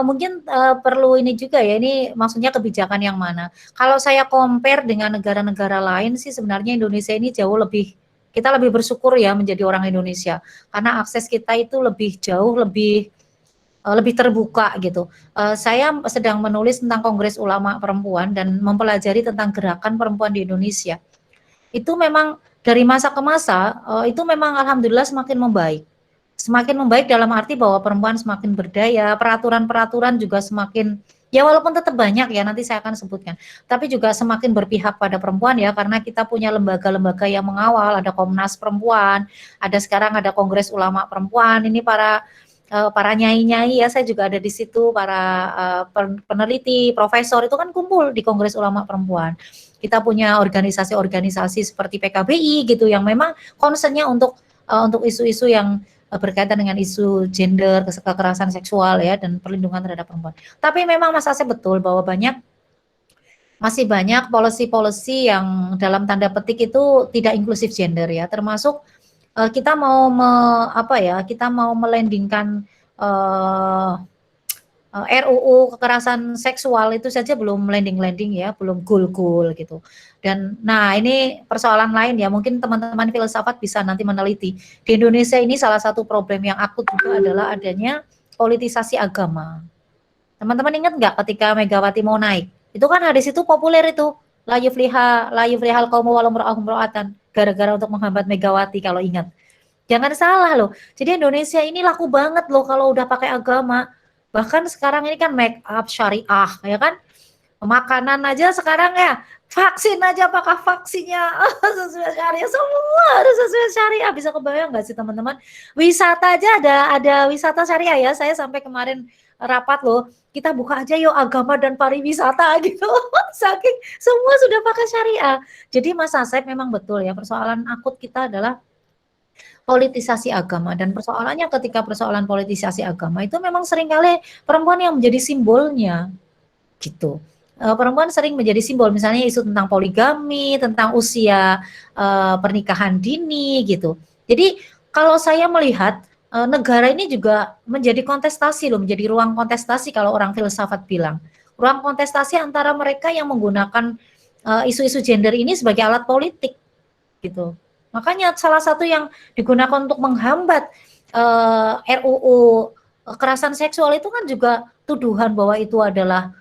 mungkin perlu ini juga ya, ini maksudnya kebijakan yang mana. Kalau saya compare dengan negara-negara lain sih sebenarnya Indonesia ini jauh lebih, kita lebih bersyukur ya menjadi orang Indonesia, karena akses kita itu jauh lebih terbuka gitu. Saya sedang menulis tentang Kongres Ulama Perempuan dan mempelajari tentang gerakan perempuan di Indonesia. Itu memang dari masa ke masa itu memang alhamdulillah semakin membaik. Semakin membaik dalam arti bahwa perempuan semakin berdaya, peraturan-peraturan juga semakin, ya walaupun tetap banyak ya, nanti saya akan sebutkan, tapi juga semakin berpihak pada perempuan ya, karena kita punya lembaga-lembaga yang mengawal, ada Komnas Perempuan, sekarang ada Kongres Ulama Perempuan, ini para nyai-nyai ya, saya juga ada di situ, para peneliti, profesor itu kan kumpul di Kongres Ulama Perempuan. Kita punya organisasi-organisasi seperti PKBI gitu yang memang concernnya untuk isu-isu yang berkaitan dengan isu gender, kekerasan seksual ya, dan perlindungan terhadap perempuan. Tapi memang Mas Asep betul bahwa masih banyak policy-policy yang dalam tanda petik itu tidak inklusif gender ya, termasuk kita mau melandingkan RUU kekerasan seksual itu saja belum landing ya, belum goal gitu. Dan nah ini persoalan lain ya, mungkin teman-teman filsafat bisa nanti meneliti. Di Indonesia ini salah satu problem yang akut juga adalah adanya politisasi agama. Teman-teman ingat nggak ketika Megawati mau naik? Itu kan hadis itu populer itu, la yuflihal qaumu walau imra'atan, gara-gara untuk menghambat Megawati kalau ingat. Jangan salah loh. Jadi Indonesia ini laku banget loh kalau udah pakai agama. Bahkan sekarang ini kan make up syariah, ya kan? Makanan aja sekarang ya, vaksin aja apakah vaksinnya sesuai syariah, semua harus sesuai syariah. Bisa kebayang nggak sih teman-teman? Wisata aja ada wisata syariah ya. Saya sampai kemarin rapat loh, kita buka aja yuk agama dan pariwisata gitu. Saking semua sudah pakai syariah. Jadi Mas Asep memang betul ya, persoalan akut kita adalah politisasi agama, dan persoalannya ketika persoalan politisasi agama itu memang seringkali perempuan yang menjadi simbolnya gitu. Perempuan sering menjadi simbol, misalnya isu tentang poligami, tentang usia pernikahan dini gitu. Jadi kalau saya melihat negara ini juga menjadi kontestasi loh, menjadi ruang kontestasi kalau orang filsafat bilang. Ruang kontestasi antara mereka yang menggunakan isu-isu gender ini sebagai alat politik gitu. Makanya salah satu yang digunakan untuk menghambat RUU kekerasan seksual itu kan juga tuduhan bahwa itu adalah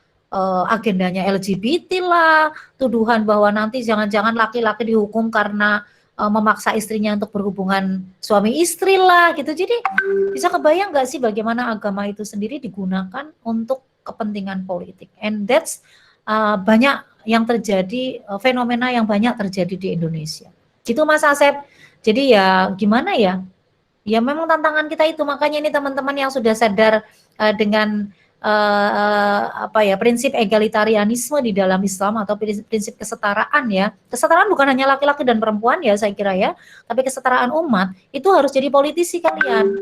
agendanya LGBT lah, tuduhan bahwa nanti jangan-jangan laki-laki dihukum karena memaksa istrinya untuk berhubungan suami istri lah gitu. Jadi bisa kebayang nggak sih bagaimana agama itu sendiri digunakan untuk kepentingan politik, and that's banyak yang terjadi, fenomena yang banyak terjadi di Indonesia. Gitu Mas Asep. Jadi ya gimana ya? Ya memang tantangan kita itu, makanya ini teman-teman yang sudah sadar dengan apa ya, prinsip egalitarianisme di dalam Islam atau prinsip kesetaraan ya. Kesetaraan bukan hanya laki-laki dan perempuan ya saya kira ya, tapi kesetaraan umat itu harus jadi politisi kalian.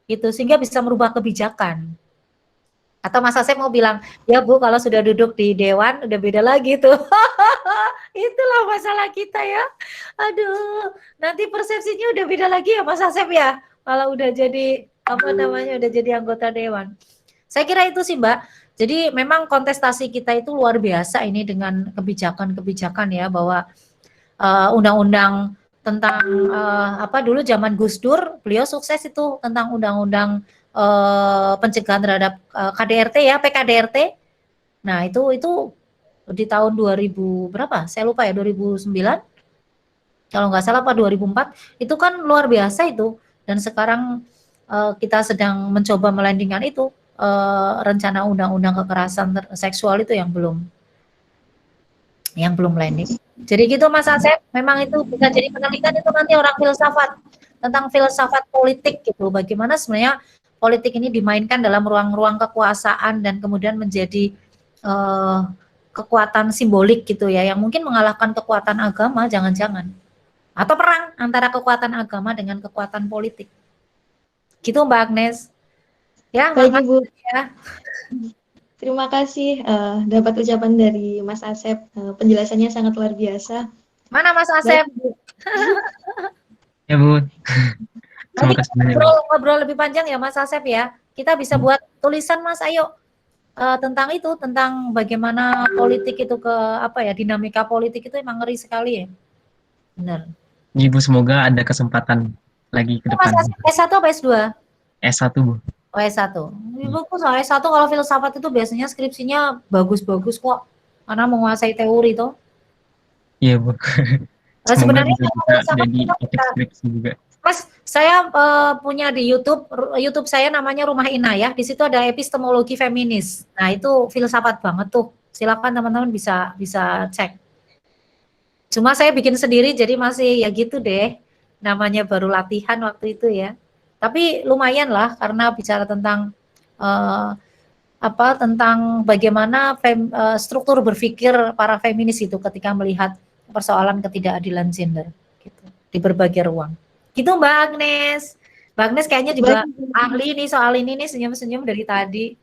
Gitu sehingga bisa merubah kebijakan. Atau Mas Asep mau bilang, ya Bu kalau sudah duduk di dewan udah beda lagi tuh. Itulah masalah kita ya. Aduh, nanti persepsinya udah beda lagi ya Mas Asep ya. Kalau udah jadi apa namanya, udah jadi anggota dewan. Saya kira itu sih Mbak. Jadi memang kontestasi kita itu luar biasa ini dengan kebijakan-kebijakan ya, bahwa undang-undang tentang apa dulu zaman Gus Dur, beliau sukses itu tentang undang-undang pencegahan terhadap KDRT ya, PKDRT. Nah, itu di tahun 2000 berapa? Saya lupa ya, 2009. Kalau nggak salah Pak 2004. Itu kan luar biasa itu. Dan sekarang kita sedang mencoba melandingkan itu rencana undang-undang kekerasan seksual itu yang belum landing. Jadi gitu Mas Asep, memang itu bisa jadi penelitian itu nanti orang filsafat, tentang filsafat politik gitu. Bagaimana sebenarnya politik ini dimainkan dalam ruang-ruang kekuasaan dan kemudian menjadi kekuatan simbolik gitu ya, yang mungkin mengalahkan kekuatan agama jangan-jangan. Atau perang antara kekuatan agama dengan kekuatan politik. Gitu Mbak Agnes. Ya, baik Ibu. Ya. Terima kasih dapat ucapan dari Mas Asep, penjelasannya sangat luar biasa. Mana Mas Asep? Ya Bu. Nanti ngobrol lebih panjang ya Mas Asep ya. Kita bisa buat tulisan Mas, ayo tentang itu, tentang bagaimana politik itu ke apa ya, dinamika politik itu emang ngeri sekali ya. Benar. Ibu semoga ada kesempatan lagi ke depan. Mas Asep S1 apa S2? S1 Bu. Oh S1. Ibuku soal S1 kalau filsafat itu biasanya skripsinya bagus-bagus kok. Karena menguasai teori tuh. Iya Bu. Sebenarnya jadi skripsi juga. Mas, saya punya di YouTube saya namanya Rumah Inayah. Di situ ada epistemologi feminis. Nah, itu filsafat banget tuh. Silakan teman-teman bisa cek. Cuma saya bikin sendiri jadi masih ya gitu deh. Namanya baru latihan waktu itu ya. Tapi lumayan lah karena bicara tentang tentang bagaimana struktur berpikir para feminis itu ketika melihat persoalan ketidakadilan gender gitu di berbagai ruang. Gitu Mbak Agnes. Mbak Agnes kayaknya juga ahli nih soal ini nih, senyum-senyum dari tadi.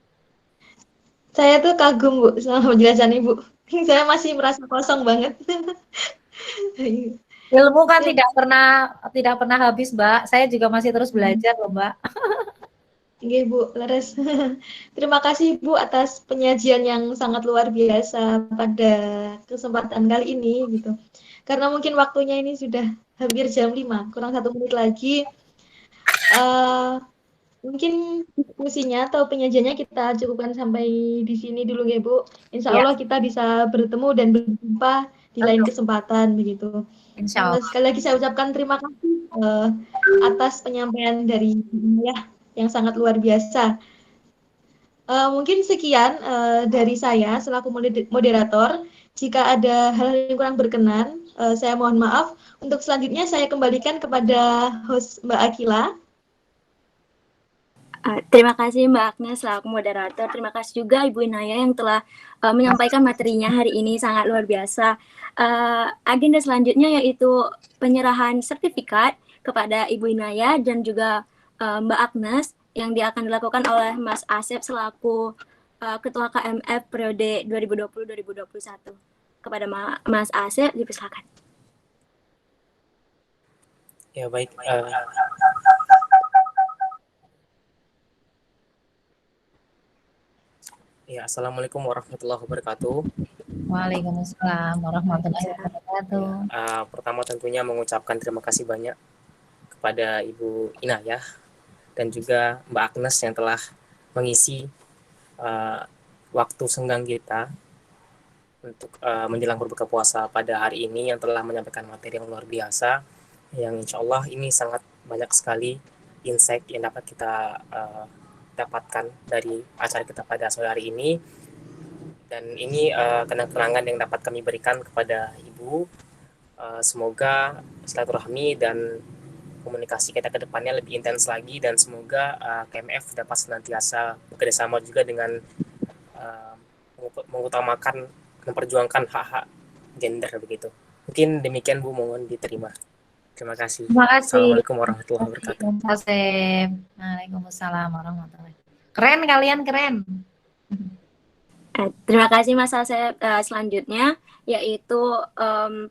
Saya tuh kagum Bu sama penjelasan Ibu. Saya masih merasa kosong banget. Ilmu kan tidak pernah habis Mbak. Saya juga masih terus belajar loh Mbak. Oke Bu, leres. Terima kasih Bu atas penyajian yang sangat luar biasa pada kesempatan kali ini gitu. Karena mungkin waktunya ini sudah hampir jam 5, kurang 1 menit lagi. Mungkin diskusinya atau penyajiannya kita cukupkan sampai di sini dulu ya Bu. Insya Allah kita bisa bertemu dan berjumpa di lain kesempatan begitu. Insya Allah. Sekali lagi saya ucapkan terima kasih atas penyampaian dari ya yang sangat luar biasa. Mungkin sekian dari saya selaku moderator. Jika ada hal yang kurang berkenan, saya mohon maaf. Untuk selanjutnya saya kembalikan kepada host Mbak Akila. Terima kasih Mbak Agnes selaku moderator. Terima kasih juga Ibu Inaya yang telah menyampaikan materinya hari ini, sangat luar biasa. Agenda selanjutnya yaitu penyerahan sertifikat kepada Ibu Inaya dan juga Mbak Agnes yang akan dilakukan oleh Mas Asep selaku Ketua KMF periode 2020-2021. Kepada Mas Asep, dipersilakan. Ya baik. Ya, Assalamualaikum warahmatullahi wabarakatuh. Waalaikumsalam warahmatullahi wabarakatuh. Pertama tentunya mengucapkan terima kasih banyak kepada Ibu Inayah dan juga Mbak Agnes yang telah mengisi waktu senggang kita untuk menjelang berbuka puasa pada hari ini, yang telah menyampaikan materi yang luar biasa, yang insya Allah ini sangat banyak sekali insight yang dapat kita dapatkan dari acara kita pada sore hari ini. Dan ini kenang-kenangan yang dapat kami berikan kepada Ibu. Semoga silaturahmi dan komunikasi kita ke depannya lebih intens lagi, dan semoga KMF dapat senantiasa bekerjasama juga dengan mengutamakan, memperjuangkan hak-hak gender begitu. Mungkin demikian Bu, mohon diterima. Terima kasih. Terima kasih. Assalamualaikum warahmatullahi wabarakatuh. Waalaikumsalam warahmatullahi wabarakatuh. Keren, kalian keren. Terima kasih Mas Asep. Selanjutnya yaitu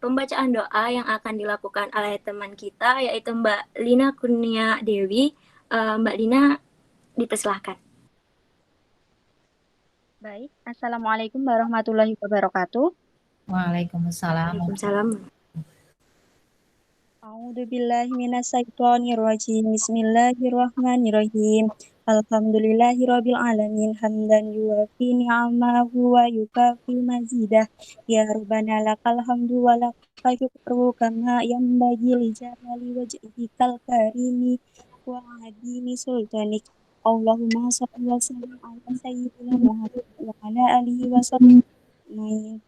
pembacaan doa yang akan dilakukan oleh teman kita, yaitu Mbak Lina Kurnia Dewi. Mbak Lina, dipersilahkan. Baik, Assalamualaikum warahmatullahi wabarakatuh. Waalaikumsalam. Waalaikumsalam. A'udzu billahi minasyaitonir rajim. Bismillahirrahmanirrahim. Alhamdulillahirabbil alamin hamdan yuwafi ni'amahu wa yukafi mazidah. Ya Rabbana lakal hamdu wa lakal syukru kama yanbaghi li jalali wajhikal karimi wa adimi sultanik. Allahumma shalli wa sallim ala sayyidina Muhammad wa ala alihi wa sahbihi.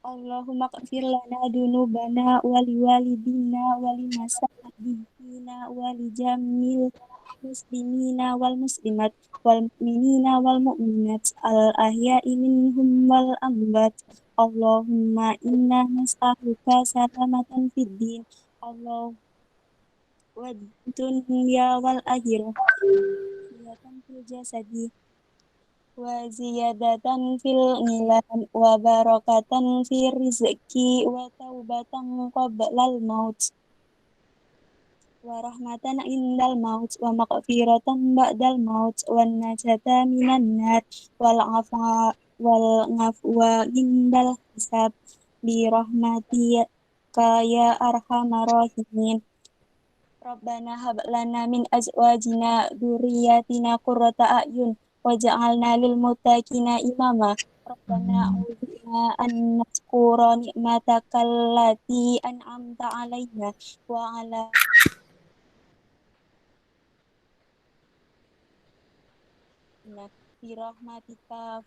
Allahumma ighfir lana dunubana wa liwalidina wa limasahibina wa lijamil muslimina wal muslimat wal mu'minina wal mu'minat al ahya'i minhum wal amwat. Allahumma inna nas'aluka salamatan fid din. Allah wa dunya wal akhirah. Ziyadatan fil jasadi wa ziyadatan fil nilan wa barakatan fil rizki wa taubatan qablal maut wa rahmatan indal maut wa maghfiratan ba'dal maut wa najata minan nar wal afwa indal hisab bi rahmatika ya arhamar rahimin. Rabbana hab lana min azwajina dzurriyyatina qurrata a'yun waj'alna lil muttaqina imama. Rabbana a'udzubika an nazkura ni'mataka allati an'amta 'alaina wa 'ala bi rahmatika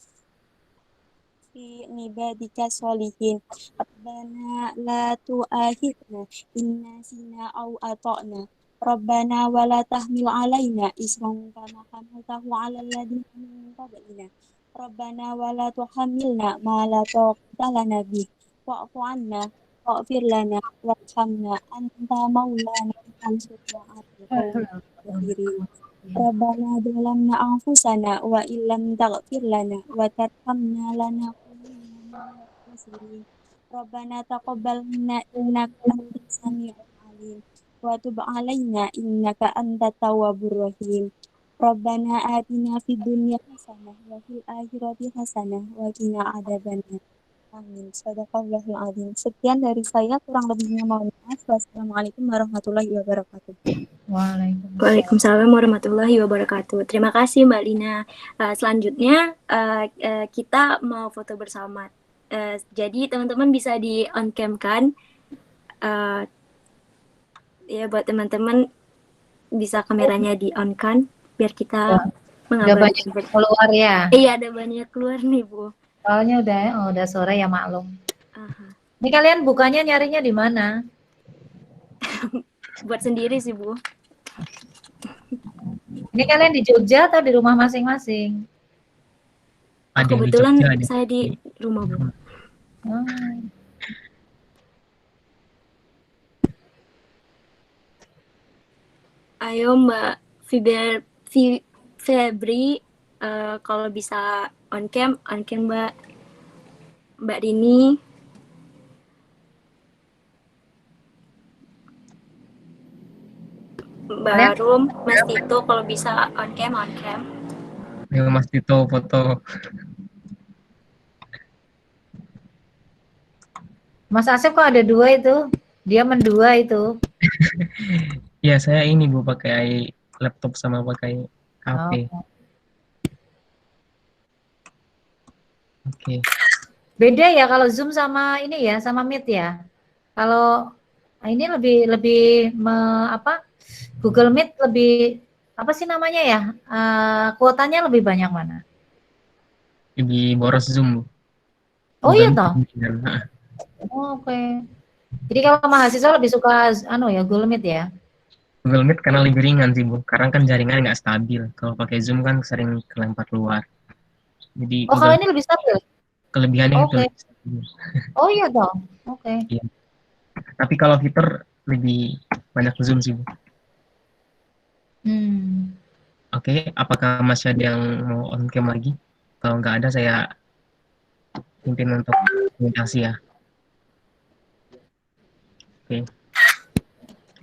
fi ibadika sholihin. Rabbana la tu'akhidna in nasina aw ata'na. Rabbana wa la tahmil 'alaina isran kama hamaltahu 'alal ladzina min qablina. Rabbana wa la tuhammilna ma la taqata lana bih. Wa'fu 'anna waghfir lana warhamna anta maulana fansurna 'alal qawmil kafirin. Rabbana zalamna anfusana wa illam taghfir lana wa tarhamna lanakunanna minal khasirin. Rabbana taqabbal minna innaka antas samiul alim wa tub 'alaina innaka antat tawwabur rahim. Rabbana atina fid dunya hasanah wa fil akhirati hasanah wa qina adzabannar. Amin. Shadaqallahul azim. Sekian dari saya, kurang lebihnya mohon maaf. Wassalamualaikum warahmatullahi wabarakatuh. Waalaikumsalam warahmatullahi wabarakatuh. Terima kasih Mbak Lina. Selanjutnya kita mau foto bersama. Jadi teman-teman bisa di on cam kan? Ya buat teman-teman bisa kameranya di on kan, biar kita Udah banyak keluar ya? Iya, ada banyak keluar nih Bu. Soalnya udah sore ya, maklum. Ini kalian bukanya nyarinya di mana? Buat sendiri sih Bu. Ini kalian di Jogja atau di rumah masing-masing? Kebetulan saya di rumah Bu. Ayo Mbak Febri, kalau bisa on cam Mbak Rini. Mbak Rum, Mas Tito kalau bisa on cam. Ayo Mas Tito foto. Mas Asep kok ada dua itu? Dia mendua itu. Ya saya ini Bu pakai laptop sama pakai HP. Oke. Beda ya kalau Zoom sama ini ya, sama Meet ya. Kalau ini lebih Google Meet lebih apa sih namanya ya? Kuotanya lebih banyak mana? Lebih boros Zoom, Bu. Oh iya Google toh. Meet. Oh, oke. Jadi kalau mahasiswa lebih suka Google Meet ya? Google Meet karena lebih ringan sih, Bu. Karena kan jaringan nggak stabil. Kalau pakai Zoom kan sering kelempar keluar. Jadi Kalau ini lebih stabil. Kelebihannya itu. Oh iya dong. Oke. Iya. Tapi kalau fitur lebih banyak Zoom sih, Bu. Oke, apakah masih ada yang mau on cam lagi? Kalau nggak ada, saya pimpin untuk komunikasi ya. Oke.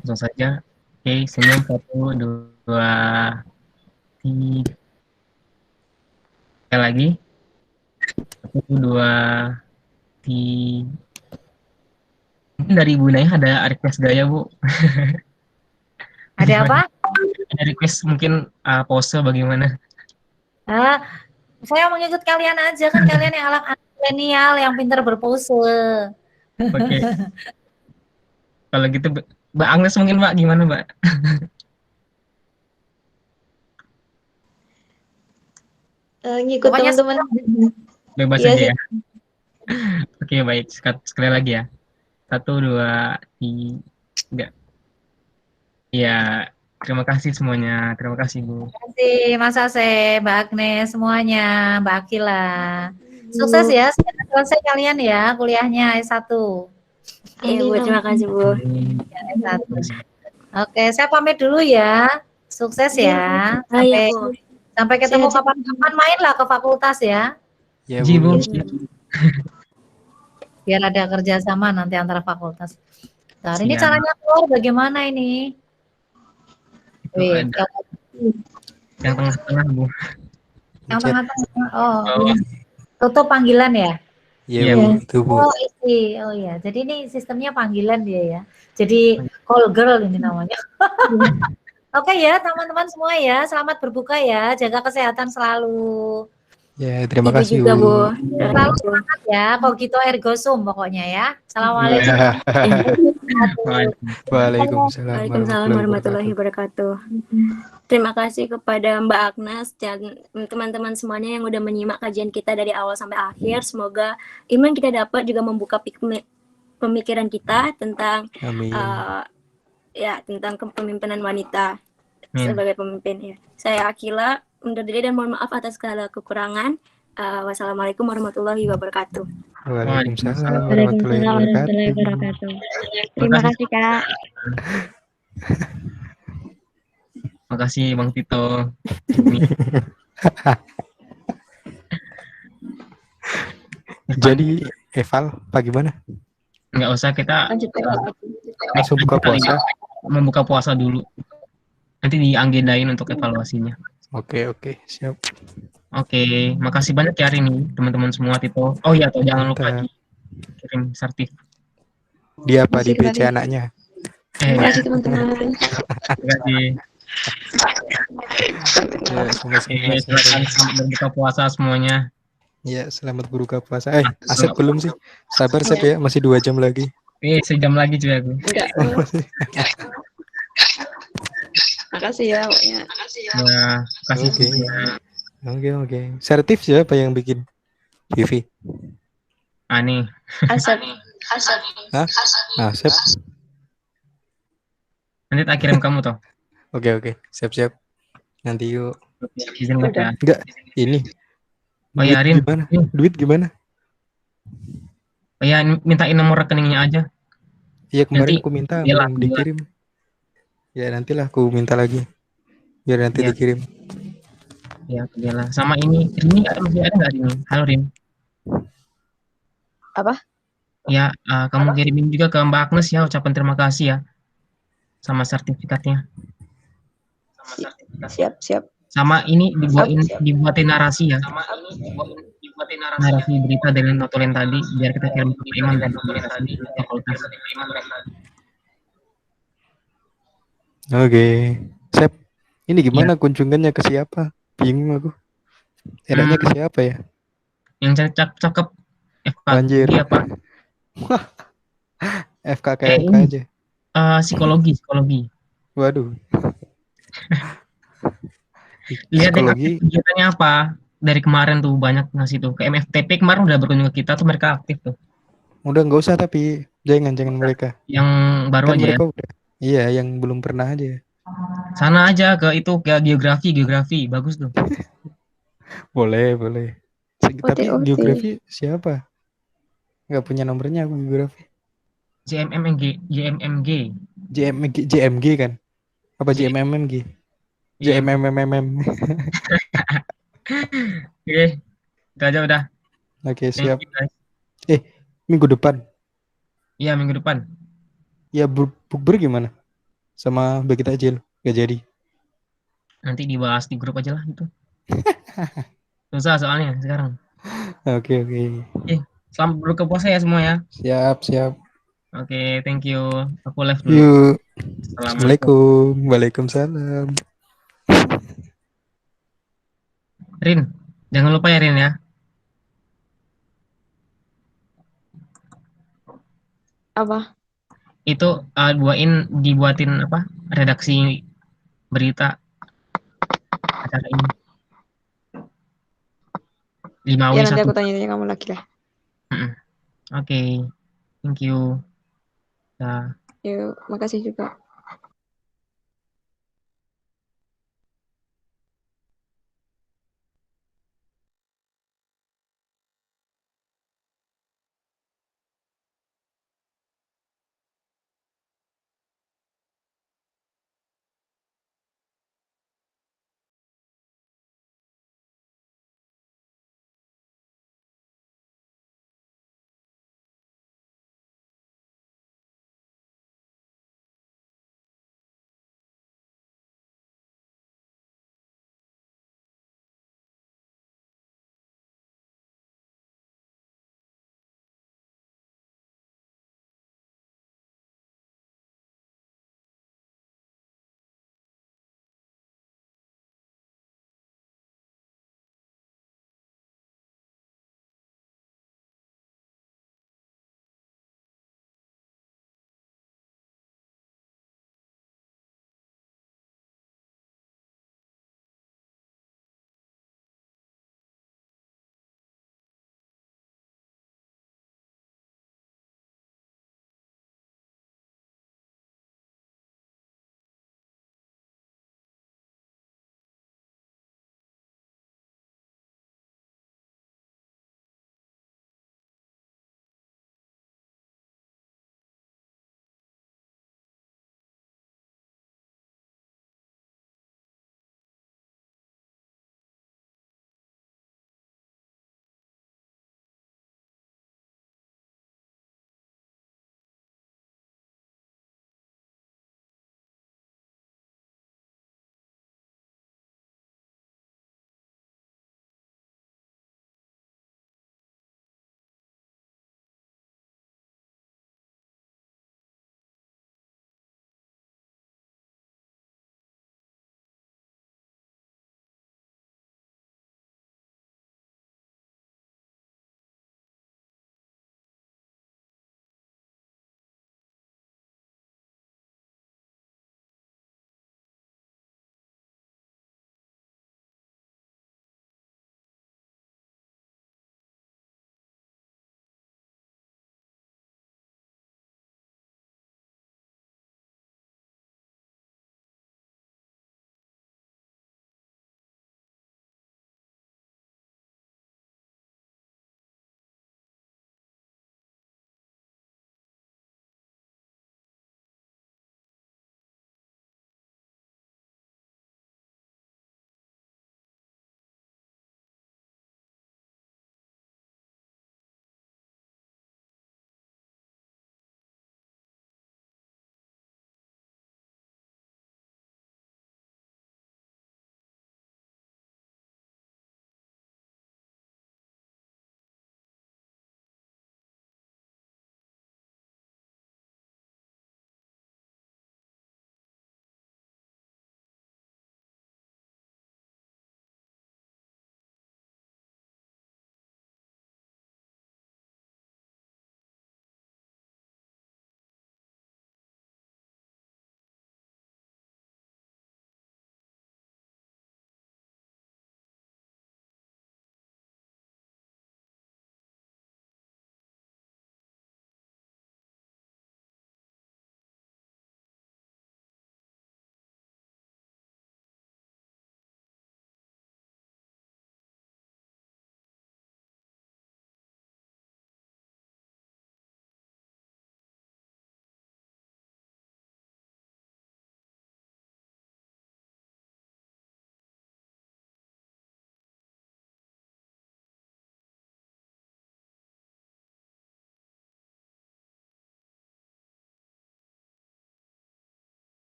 Langsung saja. Oke, senyum 1, 2, 3. Sekali lagi. 1, 2, 3. Mungkin dari Bu Naya ada request gaya, Bu. Ada apa? Ada request mungkin pose bagaimana? Saya mau ngikut kalian aja, kan kalian yang anak milenial yang pintar berpose. Oke. Kalau gitu Mbak Agnes mungkin Mbak gimana Mbak? Ngikut teman-teman. Bebas aja ya. Oke, baik. Sekali lagi ya. 1, 2, 3. Ya, terima kasih semuanya. Terima kasih Bu. Terima kasih Mas Asep, Mbak Agnes, semuanya, Mbak Akila. Sukses ya, selesai kalian ya kuliahnya S1. Iya Bu, terima kasih Bu. Ya, S1. Oke, saya pamit dulu ya. Sukses ya. Sampai ketemu kapan-kapan, mainlah ke fakultas ya. Ya Bu. Biar ada kerjasama nanti antara fakultas. Nah, ini caranya keluar bagaimana ini? Yang tengah-tengah Bu. Yang tengah-tengah. Oh. Tutup panggilan ya? Iya Bu, itu Bu. Oh iya. Jadi ini sistemnya panggilan dia ya. Jadi call girl ini namanya. Oke ya teman-teman semua ya. Selamat berbuka ya. Jaga kesehatan selalu. Ya, terima kasih juga, Bu. Selalu semangat ya. Kogito ergo sum pokoknya ya. Assalamualaikum. Waalaikumsalam warahmatullahi wabarakatuh. Terima kasih kepada Mbak Agnes dan teman-teman semuanya yang udah menyimak kajian kita dari awal sampai akhir. Semoga ilmu yang kita dapat juga membuka pemikiran kita tentang tentang kepemimpinan wanita sebagai pemimpin ya. Saya Akila undur diri dan mohon maaf atas segala kekurangan. Wassalamualaikum warahmatullahi wabarakatuh. Waalaikumsalam warahmatullahi wabarakatuh. Terima kasih Kak. Terima kasih Bang Tito. Jadi Eval, bagaimana? Nggak usah, kita langsung buka puasa. Membuka puasa dulu. Nanti diagendain untuk evaluasinya. Oke, siap. Oke, makasih banyak ya hari ini teman-teman semua Tito. Oh iya, jangan lupa kirim sertif. Dia apa di BC anaknya? Terima kasih teman-teman. Terima kasih. Ya, silakan selamat berbuka puasa semuanya. Ya, selamat berbuka puasa. Asep belum sih? Sabar Sep ya, masih 2 jam lagi. Sejam lagi juga aku. Makasih ya pokoknya. Ya, kasih. Oke. Sertif siapa yang bikin? Vivi. Ani. Asep. Hah? Asep. Nanti tak kirim kamu toh. Oke. Siap. Nanti yuk. Izin ya. Enggak, ini. Oh ya, Rin. Gimana? Duit gimana? Oh ya, mintain nomor rekeningnya aja. Iya, kemarin aku minta belum dikirim. Ya, nantilah aku minta lagi. Biar nanti dikirim. Ya, iyalah. Sama ini masih ada nggak ini? Halo Rin. Apa? Ya, kamu kirimin juga ke Mbak Agnes ya, ucapan terima kasih ya. Sama sertifikatnya. Siap. Sama ini dibuatin narasi ya. Narasi berita dari notulen tadi biar kita kirim ke Iman dan fakultas. Oke. Sep. Ini gimana kunjungannya ke siapa? Bingung aku. Enaknya ke siapa ya? Yang cakep Anjir. FKG apa? FKKMK ini, aja. Psikologi. Waduh. Lihat deh Psikologi. kegiatannya apa. Dari kemarin tuh banyak ngasih tuh. Ke MFTP kemarin udah berkunjung ke kita tuh, mereka aktif tuh. Udah nggak usah, tapi jangan mereka. Yang baru Kan aja mereka ya. udah. Iya, yang belum pernah aja. Sana aja ke itu, ke geografi. Bagus tuh. Boleh. Tapi OT. geografi siapa? Nggak punya nomornya aku geografi. JMMG. JMG kan? Apa JMMG? JMMMM. Oke, itu aja udah. Oke, Thank siap. you, guys. Minggu depan. Iya, minggu depan. Ya bukber gimana? Sama bagi takjil, gak jadi. Nanti dibahas di grup aja lah itu. Susah soalnya sekarang. Oke. Selamat berbuka puasa ya semua ya. Siap. Oke, thank you. Aku live dulu. Yuk. Assalamualaikum. Waalaikumsalam. Rin, jangan lupa ya Rin ya. Apa? Itu dibuatin apa? Redaksi berita acara ini. 5W1. Ya nanti aku tanya-tanya kamu lagi lah. Oke, thank you. Dah. Yuk, makasih juga.